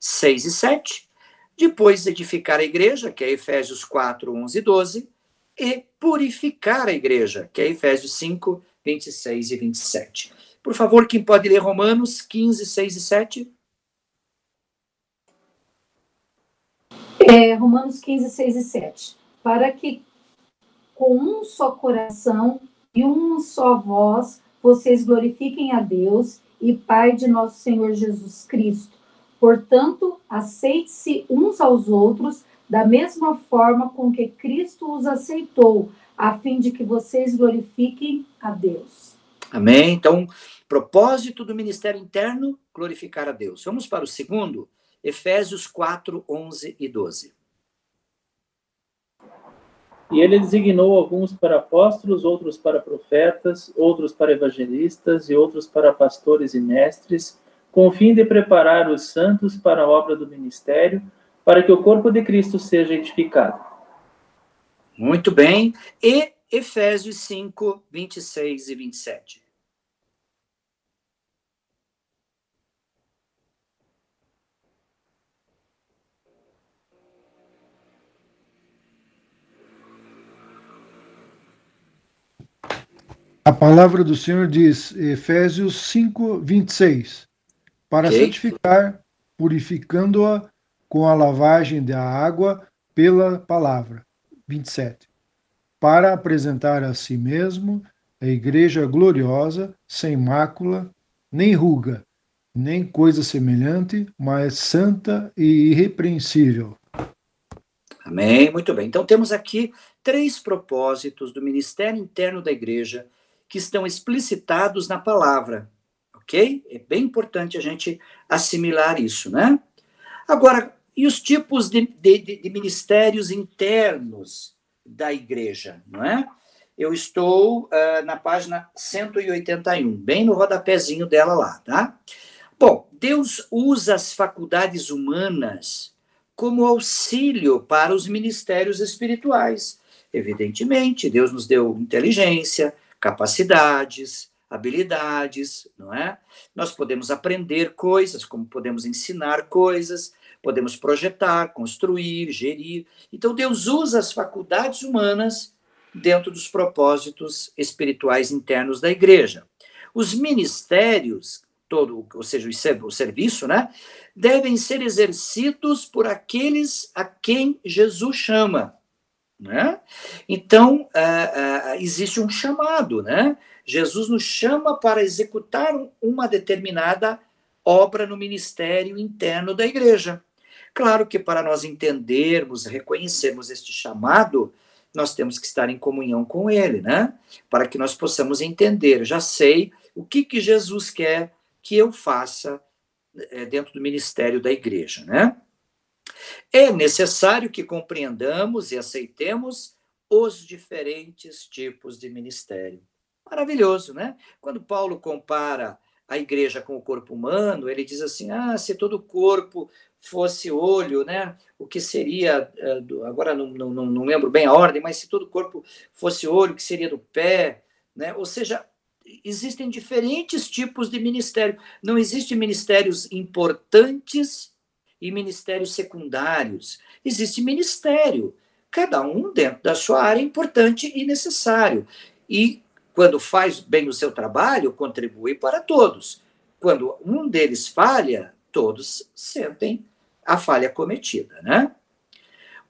Speaker 1: 6 e 7. Depois, edificar a igreja, que é Efésios 4, 11 e 12. E purificar a igreja, que é Efésios 5, 26 e 27. Por favor, quem pode ler Romanos 15, 6 e 7?
Speaker 6: Romanos 15, 6 e 7. Para que com um só coração e uma só voz vocês glorifiquem a Deus e Pai de nosso Senhor Jesus Cristo. Portanto, aceite-se uns aos outros da mesma forma com que Cristo os aceitou, a fim de que vocês glorifiquem a Deus.
Speaker 1: Amém? Então, propósito do ministério interno, glorificar a Deus. Vamos para o segundo, Efésios 4, 11 e 12.
Speaker 2: E ele designou alguns para apóstolos, outros para profetas, outros para evangelistas e outros para pastores e mestres, com o fim de preparar os santos para a obra do ministério, para que o corpo de Cristo seja edificado.
Speaker 1: Muito bem. E Efésios 5, 26 e 27.
Speaker 4: A palavra do Senhor diz, Efésios 5, 26, para
Speaker 1: Ok.
Speaker 4: santificar, purificando-a com a lavagem da água pela palavra. 27. Para apresentar a si mesmo a igreja gloriosa, sem mácula, nem ruga, nem coisa semelhante, mas santa e irrepreensível.
Speaker 1: Amém, muito bem. Então temos aqui 3 propósitos do ministério interno da igreja que estão explicitados na palavra, ok? É bem importante a gente assimilar isso, né? Agora, e os tipos de ministérios internos da igreja, não é? Eu estou na página 181, bem no rodapézinho dela lá, tá? Bom, Deus usa as faculdades humanas como auxílio para os ministérios espirituais. Evidentemente, Deus nos deu inteligência, capacidades, habilidades, não é? Nós podemos aprender coisas, como podemos ensinar coisas, podemos projetar, construir, gerir. Então, Deus usa as faculdades humanas dentro dos propósitos espirituais internos da igreja. Os ministérios, ou seja, o serviço, né, devem ser exercidos por aqueles a quem Jesus chama. Né? Então, existe um chamado, né? Jesus nos chama para executar uma determinada obra no ministério interno da igreja. Claro que para nós entendermos, reconhecermos este chamado, nós temos que estar em comunhão com ele, né? Para que nós possamos entender, já sei o que Jesus quer que eu faça dentro do ministério da igreja, né? É necessário que compreendamos e aceitemos os diferentes tipos de ministério. Maravilhoso, né? Quando Paulo compara a igreja com o corpo humano, ele diz assim, se todo o corpo fosse olho, né? O que seria, agora não lembro bem a ordem, mas se todo o corpo fosse olho, o que seria do pé, né? Ou seja, existem diferentes tipos de ministério. Não existem ministérios importantes e ministérios secundários. Existe ministério, cada um dentro da sua área é importante e necessário. E quando faz bem o seu trabalho, contribui para todos. Quando um deles falha, todos sentem a falha cometida, né?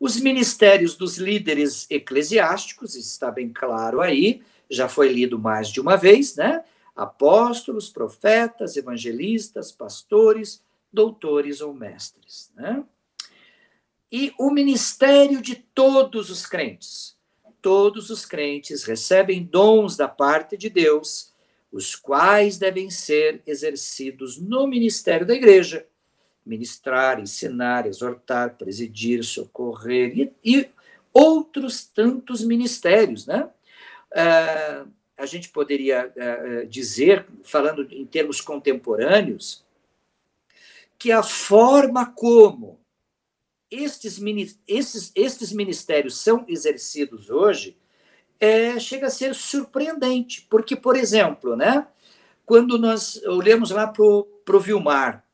Speaker 1: Os ministérios dos líderes eclesiásticos, está bem claro aí, já foi lido mais de uma vez, né? Apóstolos, profetas, evangelistas, pastores, doutores ou mestres, né? E o ministério de todos os crentes. Todos os crentes recebem dons da parte de Deus, os quais devem ser exercidos no ministério da igreja. Ministrar, ensinar, exortar, presidir, socorrer e outros tantos ministérios, né? A gente poderia dizer, falando em termos contemporâneos, que a forma como estes ministérios são exercidos hoje chega a ser surpreendente, porque, por exemplo, né, quando nós olhamos lá para o Vilmar,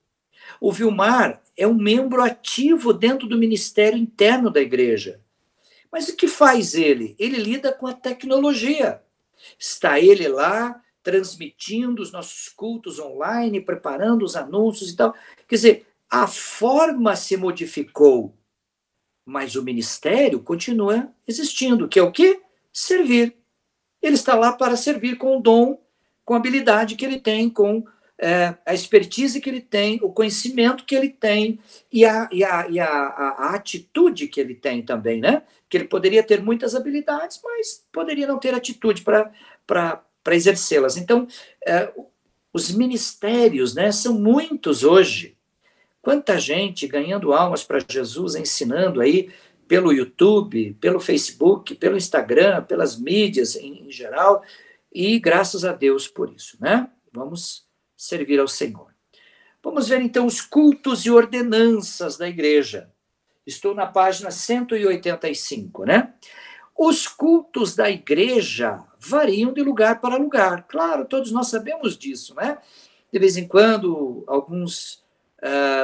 Speaker 1: o Vilmar é um membro ativo dentro do ministério interno da igreja. Mas o que faz ele? Ele lida com a tecnologia. Está ele lá transmitindo os nossos cultos online, preparando os anúncios e tal. Quer dizer, a forma se modificou, mas o ministério continua existindo, que é o quê? Servir. Ele está lá para servir com o dom, com a habilidade que ele tem, com a expertise que ele tem, o conhecimento que ele tem e a atitude que ele tem também, né? Que ele poderia ter muitas habilidades, mas poderia não ter atitude para exercê-las. Então, os ministérios, né, são muitos hoje. Quanta gente ganhando almas para Jesus, ensinando aí pelo YouTube, pelo Facebook, pelo Instagram, pelas mídias em geral, e graças a Deus por isso, né? Vamos servir ao Senhor. Vamos ver então os cultos e ordenanças da igreja. Estou na página 185, né? Os cultos da igreja variam de lugar para lugar. Claro, todos nós sabemos disso, né? De vez em quando, alguns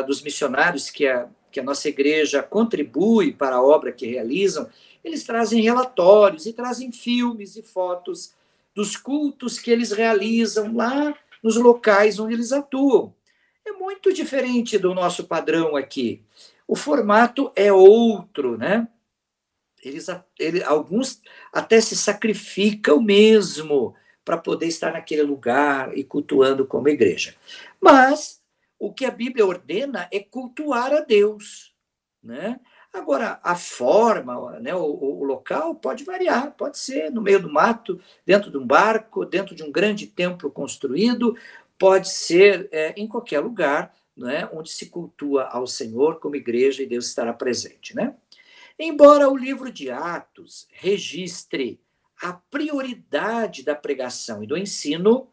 Speaker 1: dos missionários que a nossa igreja contribui para a obra que realizam, eles trazem relatórios e trazem filmes e fotos dos cultos que eles realizam lá nos locais onde eles atuam. É muito diferente do nosso padrão aqui. O formato é outro, né? Alguns até se sacrificam mesmo para poder estar naquele lugar e cultuando como igreja. Mas o que a Bíblia ordena é cultuar a Deus, né? Agora, a forma, né, o local pode variar, pode ser no meio do mato, dentro de um barco, dentro de um grande templo construído, pode ser em qualquer lugar, né, onde se cultua ao Senhor como igreja e Deus estará presente, né? Embora o livro de Atos registre a prioridade da pregação e do ensino,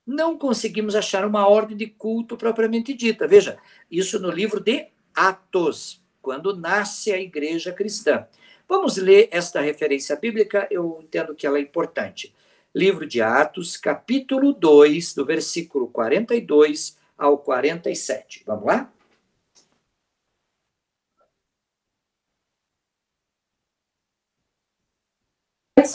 Speaker 1: não conseguimos achar uma ordem de culto propriamente dita. Veja, isso no livro de Atos, quando nasce a igreja cristã. Vamos ler esta referência bíblica, eu entendo que ela é importante. Livro de Atos, capítulo 2, do versículo 42 ao 47. Vamos lá?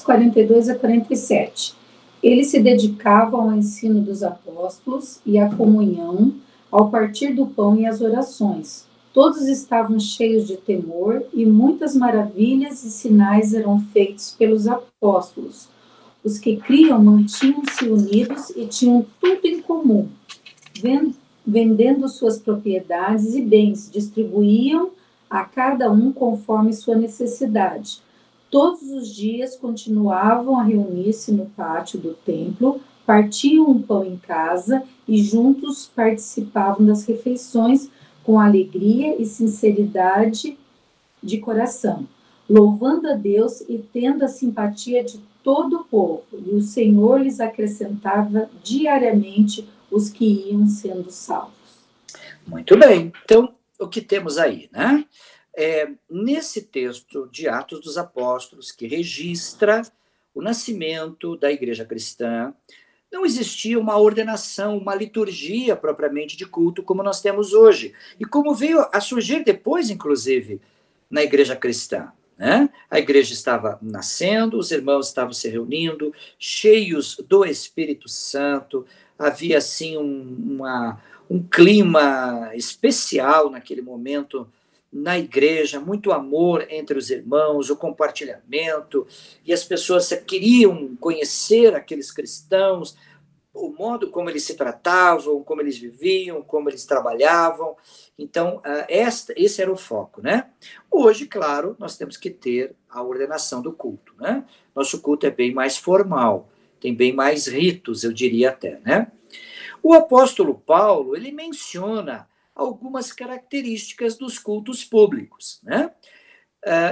Speaker 6: 42 a 47. Eles se dedicavam ao ensino dos apóstolos e à comunhão, ao partir do pão e às orações. Todos estavam cheios de temor e muitas maravilhas e sinais eram feitos pelos apóstolos. Os que criam mantinham-se unidos e tinham tudo em comum. Vendendo suas propriedades e bens, distribuíam a cada um conforme sua necessidade. Todos os dias continuavam a reunir-se no pátio do templo, partiam um pão em casa e juntos participavam das refeições com alegria e sinceridade de coração, louvando a Deus e tendo a simpatia de todo o povo. E o Senhor lhes acrescentava diariamente os que iam sendo salvos.
Speaker 1: Muito bem. Então, o que temos aí, né? Nesse texto de Atos dos Apóstolos, que registra o nascimento da igreja cristã, não existia uma ordenação, uma liturgia propriamente de culto como nós temos hoje. E como veio a surgir depois, inclusive, na igreja cristã, né? A igreja estava nascendo, os irmãos estavam se reunindo, cheios do Espírito Santo, havia, assim, um clima especial naquele momento na igreja, muito amor entre os irmãos, o compartilhamento, e as pessoas queriam conhecer aqueles cristãos, o modo como eles se tratavam, como eles viviam, como eles trabalhavam. Então, esse era o foco, né? Hoje, claro, nós temos que ter a ordenação do culto, né? Nosso culto é bem mais formal, tem bem mais ritos, eu diria até, né? O apóstolo Paulo, ele menciona algumas características dos cultos públicos, né?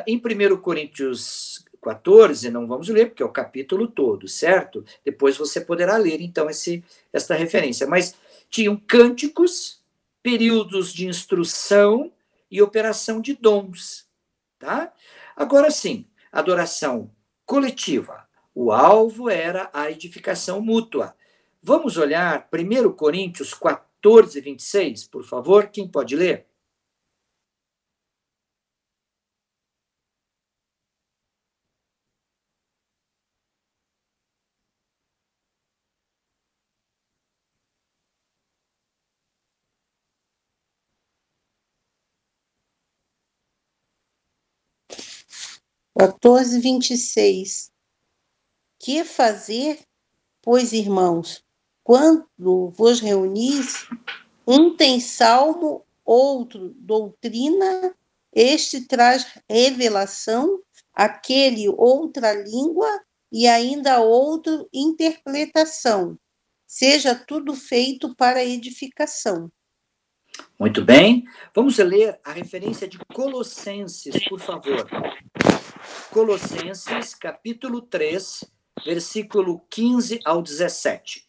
Speaker 1: Em 1 Coríntios 14, não vamos ler, porque é o capítulo todo, certo? Depois você poderá ler, então, esta referência. Mas tinham cânticos, períodos de instrução e operação de dons, tá? Agora sim, adoração coletiva. O alvo era a edificação mútua. Vamos olhar 1 Coríntios 14, 26, por favor, quem pode ler?
Speaker 3: (14, 26). Que fazer, pois, irmãos, quando vos reunis, um tem salmo, outro doutrina, este traz revelação, aquele outra língua e ainda outro interpretação. Seja tudo feito para edificação.
Speaker 1: Muito bem. Vamos ler a referência de Colossenses, por favor. Colossenses, capítulo 3, versículo 15 ao 17.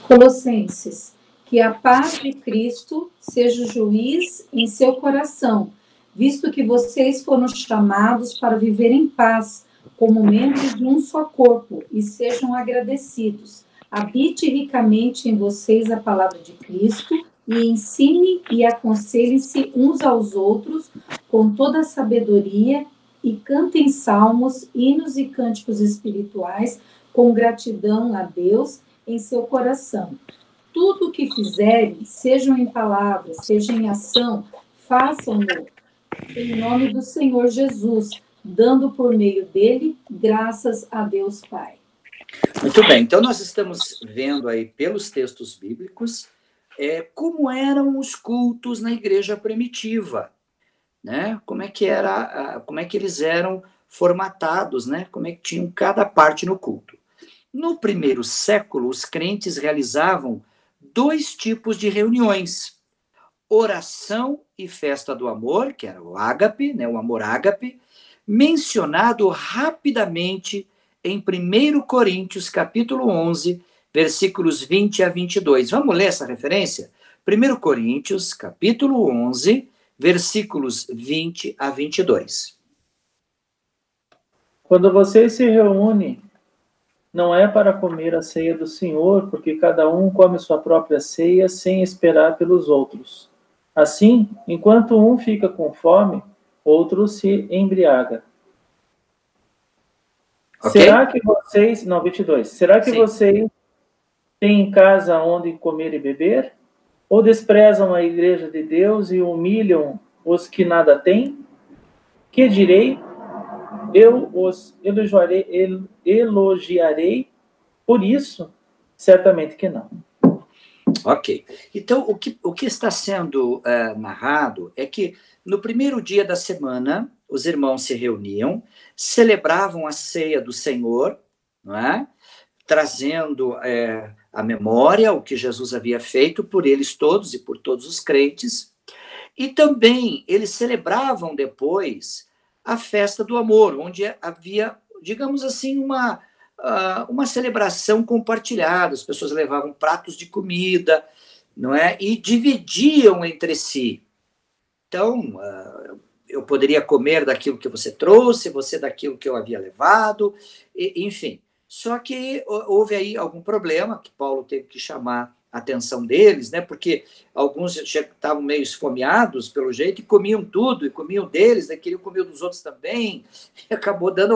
Speaker 6: Colossenses, que a paz de Cristo seja o juiz em seu coração. visto que vocês foram chamados para viver em paz, como membros de um só corpo, e sejam agradecidos. Habite ricamente em vocês a palavra de Cristo, e ensine e aconselhem-se uns aos outros com toda a sabedoria, e cantem salmos, hinos e cânticos espirituais com gratidão a Deus em seu coração. Tudo o que fizerem, sejam em palavras, seja em ação, façam-no em nome do Senhor Jesus, dando por meio dele graças a Deus Pai.
Speaker 1: Muito bem, então nós estamos vendo aí pelos textos bíblicos como eram os cultos na igreja primitiva, né? Como é que eles eram formatados, né? Como é que tinham cada parte no culto. No primeiro século, os crentes realizavam 2 tipos de reuniões: oração e festa do amor, que era o ágape, né? O amor ágape, mencionado rapidamente em 1 Coríntios, capítulo 11, versículos 20 a 22. Vamos ler essa referência? 1 Coríntios, capítulo 11, versículos 20 a 22.
Speaker 2: Quando vocês se reúnem, não é para comer a ceia do Senhor, porque cada um come sua própria ceia sem esperar pelos outros. Assim, enquanto um fica com fome, outro se embriaga.
Speaker 1: Okay?
Speaker 2: Será que vocês... Não, 22. Será que vocês têm em casa onde comer e beber? Ou desprezam a igreja de Deus e humilham os que nada têm? Que direi? Eu os elogiarei por isso? Certamente que não.
Speaker 1: Ok. Então, o que está sendo narrado é que no primeiro dia da semana, os irmãos se reuniam, celebravam a ceia do Senhor, não é? Trazendo à memória o que Jesus havia feito por eles todos e por todos os crentes. E também eles celebravam depois a festa do amor, onde havia, digamos assim, uma celebração compartilhada. As pessoas levavam pratos de comida, não é? E dividiam entre si. Então, eu poderia comer daquilo que você trouxe, você daquilo que eu havia levado, enfim. Só que houve aí algum problema que Paulo teve que chamar a atenção deles, né? Porque alguns estavam meio esfomeados, pelo jeito, e comiam tudo, e comiam deles, né? Queriam comer dos outros também, e acabou dando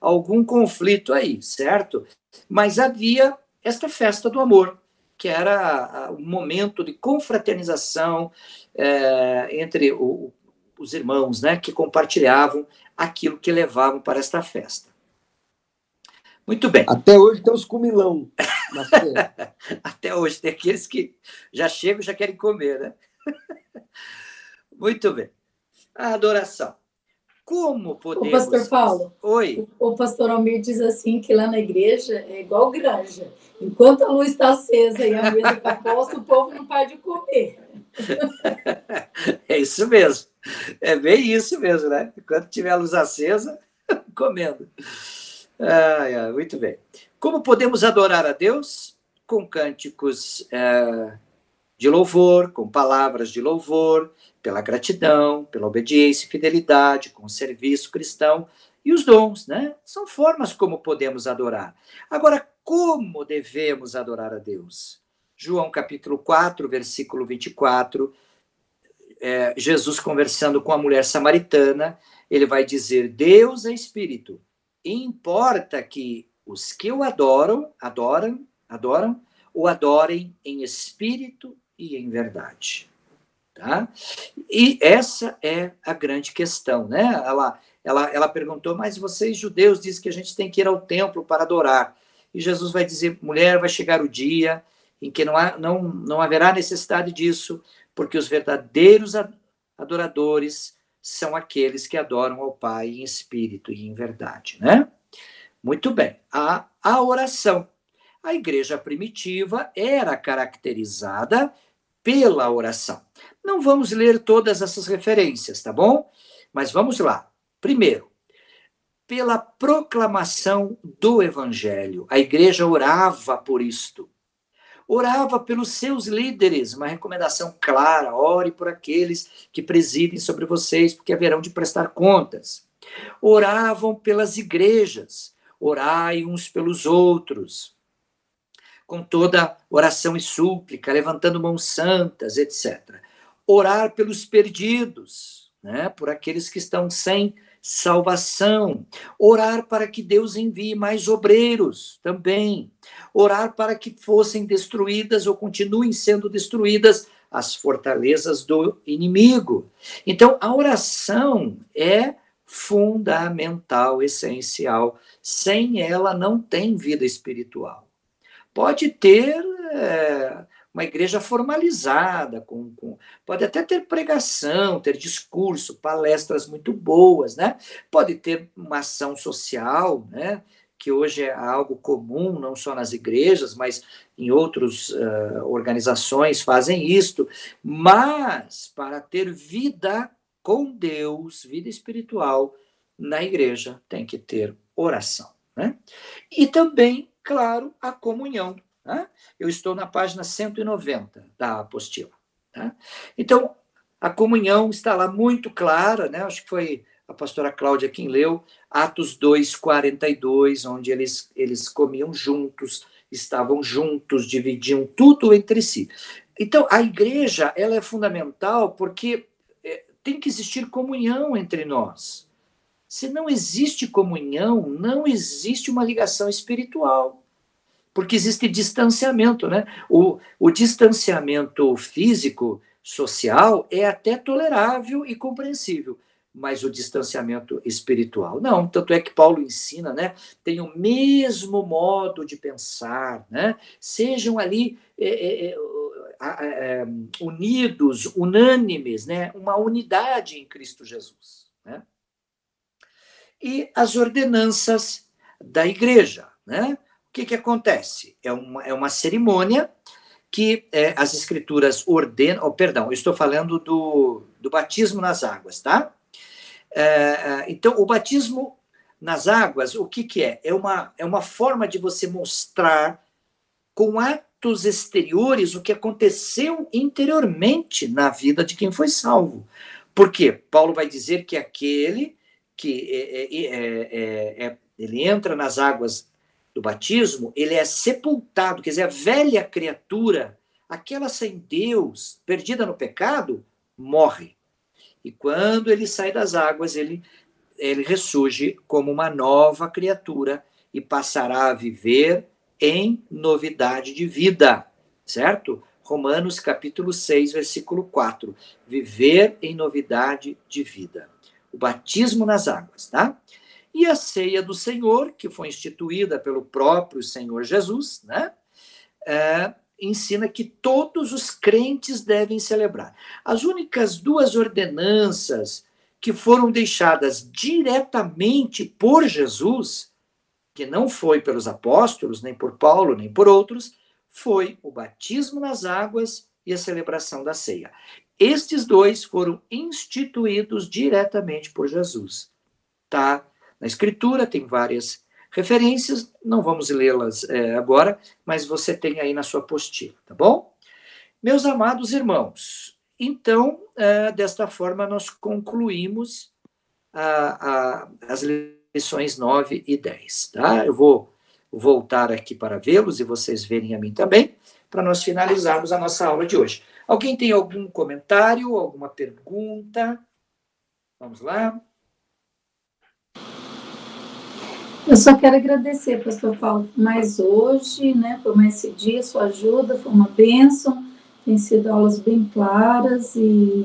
Speaker 1: algum conflito aí, certo? Mas havia esta festa do amor, que era um momento de confraternização entre os irmãos, né? Que compartilhavam aquilo que levavam para esta festa. Muito bem.
Speaker 5: Até hoje tem os comilão na ceia.
Speaker 1: Até hoje tem aqueles que já chegam e já querem comer, né? Muito bem. A adoração. Como podemos...
Speaker 6: O pastor Paulo.
Speaker 1: Oi.
Speaker 6: O pastor Almir diz assim que lá na igreja é igual granja. Enquanto a luz está acesa e a mesa está posta, o povo não para de comer.
Speaker 1: É isso mesmo. É bem isso mesmo, né? Enquanto tiver a luz acesa, comendo. Muito bem. Como podemos adorar a Deus? Com cânticos de louvor, com palavras de louvor, pela gratidão, pela obediência e fidelidade, com o serviço cristão e os dons, né? São formas como podemos adorar. Agora, como devemos adorar a Deus? João capítulo 4, versículo 24, Jesus conversando com a mulher samaritana, ele vai dizer: Deus é espírito. Importa que os que o adoram, o adorem em espírito e em verdade. Tá? E essa é a grande questão, né? Ela perguntou, mas vocês judeus dizem que a gente tem que ir ao templo para adorar. E Jesus vai dizer, mulher, vai chegar o dia em que não haverá necessidade disso, porque os verdadeiros adoradores são aqueles que adoram ao Pai em espírito e em verdade, né? Muito bem. A oração. A igreja primitiva era caracterizada pela oração. Não vamos ler todas essas referências, tá bom? Mas vamos lá. Primeiro, pela proclamação do evangelho. A igreja orava por isto. orava pelos seus líderes, uma recomendação clara: ore por aqueles que presidem sobre vocês, porque haverão de prestar contas. Oravam pelas igrejas, orai uns pelos outros, com toda oração e súplica, levantando mãos santas, etc. Orar pelos perdidos, né, por aqueles que estão sem salvação. Orar para que Deus envie mais obreiros também. Orar para que fossem destruídas ou continuem sendo destruídas as fortalezas do inimigo. Então, a oração é fundamental, essencial. Sem ela, não tem vida espiritual. Pode ter uma igreja formalizada, pode até ter pregação, ter discurso, palestras muito boas, né? Pode ter uma ação social, né? Que hoje é algo comum, não só nas igrejas, mas em outras organizações fazem isto. Mas, para ter vida com Deus, vida espiritual, na igreja tem que ter oração, né? E também, claro, a comunhão. Né? Eu estou na página 190 da apostila. Né? Então, a comunhão está lá muito clara, né? Acho que foi a pastora Cláudia quem leu, Atos 2:42, onde eles comiam juntos, estavam juntos, dividiam tudo entre si. Então, a igreja ela é fundamental porque tem que existir comunhão entre nós. Se não existe comunhão, não existe uma ligação espiritual, porque existe distanciamento, né? O distanciamento físico, social, é até tolerável e compreensível, mas o distanciamento espiritual, não. Tanto é que Paulo ensina, né? Tem o mesmo modo de pensar, né? Sejam ali unidos, unânimes, né? Uma unidade em Cristo Jesus, né? E as ordenanças da igreja, né? O que acontece? É uma cerimônia que as escrituras ordenam, perdão, eu estou falando do batismo nas águas, tá? Então, o batismo nas águas, o que é? É uma forma de você mostrar com atos exteriores o que aconteceu interiormente na vida de quem foi salvo. Por quê? Paulo vai dizer que aquele que ele entra nas águas do batismo, ele é sepultado, quer dizer, a velha criatura, aquela sem Deus, perdida no pecado, morre. E quando ele sai das águas, ele ressurge como uma nova criatura e passará a viver em novidade de vida, certo? Romanos capítulo 6, versículo 4. Viver em novidade de vida. O batismo nas águas, tá? E a ceia do Senhor, que foi instituída pelo próprio Senhor Jesus, né? Ensina que todos os crentes devem celebrar. As únicas duas ordenanças que foram deixadas diretamente por Jesus, que não foi pelos apóstolos, nem por Paulo, nem por outros, foi o batismo nas águas e a celebração da ceia. Estes dois foram instituídos diretamente por Jesus. Tá? Na Escritura tem várias referências, não vamos lê-las agora, mas você tem aí na sua apostila, tá bom? Meus amados irmãos, então, desta forma, nós concluímos as lições 9 e 10, tá? Eu vou voltar aqui para vê-los e vocês verem a mim também, para nós finalizarmos a nossa aula de hoje. Alguém tem algum comentário, alguma pergunta? Vamos lá.
Speaker 6: Eu só quero agradecer, pastor Paulo, por mais hoje, né, por mais esse dia, sua ajuda, foi uma bênção, tem sido aulas bem claras e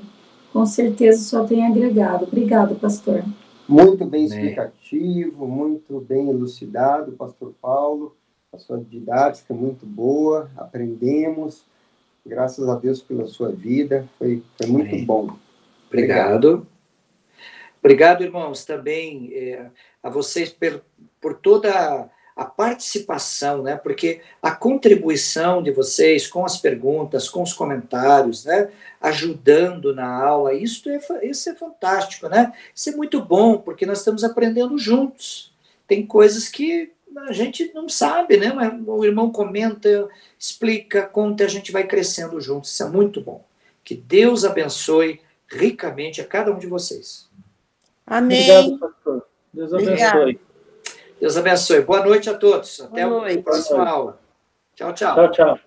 Speaker 6: com certeza só tem agregado. Obrigada, pastor.
Speaker 5: Muito bem explicativo, muito bem elucidado, pastor Paulo, a sua didática muito boa, aprendemos, graças a Deus pela sua vida, foi muito bom.
Speaker 1: Obrigado. Obrigado, irmãos, também a vocês por toda a participação, né? Porque a contribuição de vocês com as perguntas, com os comentários, né? Ajudando na aula, isso é fantástico, né? Isso é muito bom, porque nós estamos aprendendo juntos. Tem coisas que a gente não sabe, né? Mas o irmão comenta, explica, conta, a gente vai crescendo juntos. Isso é muito bom. Que Deus abençoe ricamente a cada um de vocês.
Speaker 3: Amém.
Speaker 2: Obrigado, pastor. Deus
Speaker 3: Obrigado.
Speaker 2: abençoe.
Speaker 1: Deus abençoe. Boa noite a todos. Até
Speaker 3: Boa noite.
Speaker 1: a próxima aula. Tchau, tchau.
Speaker 2: Tchau, tchau.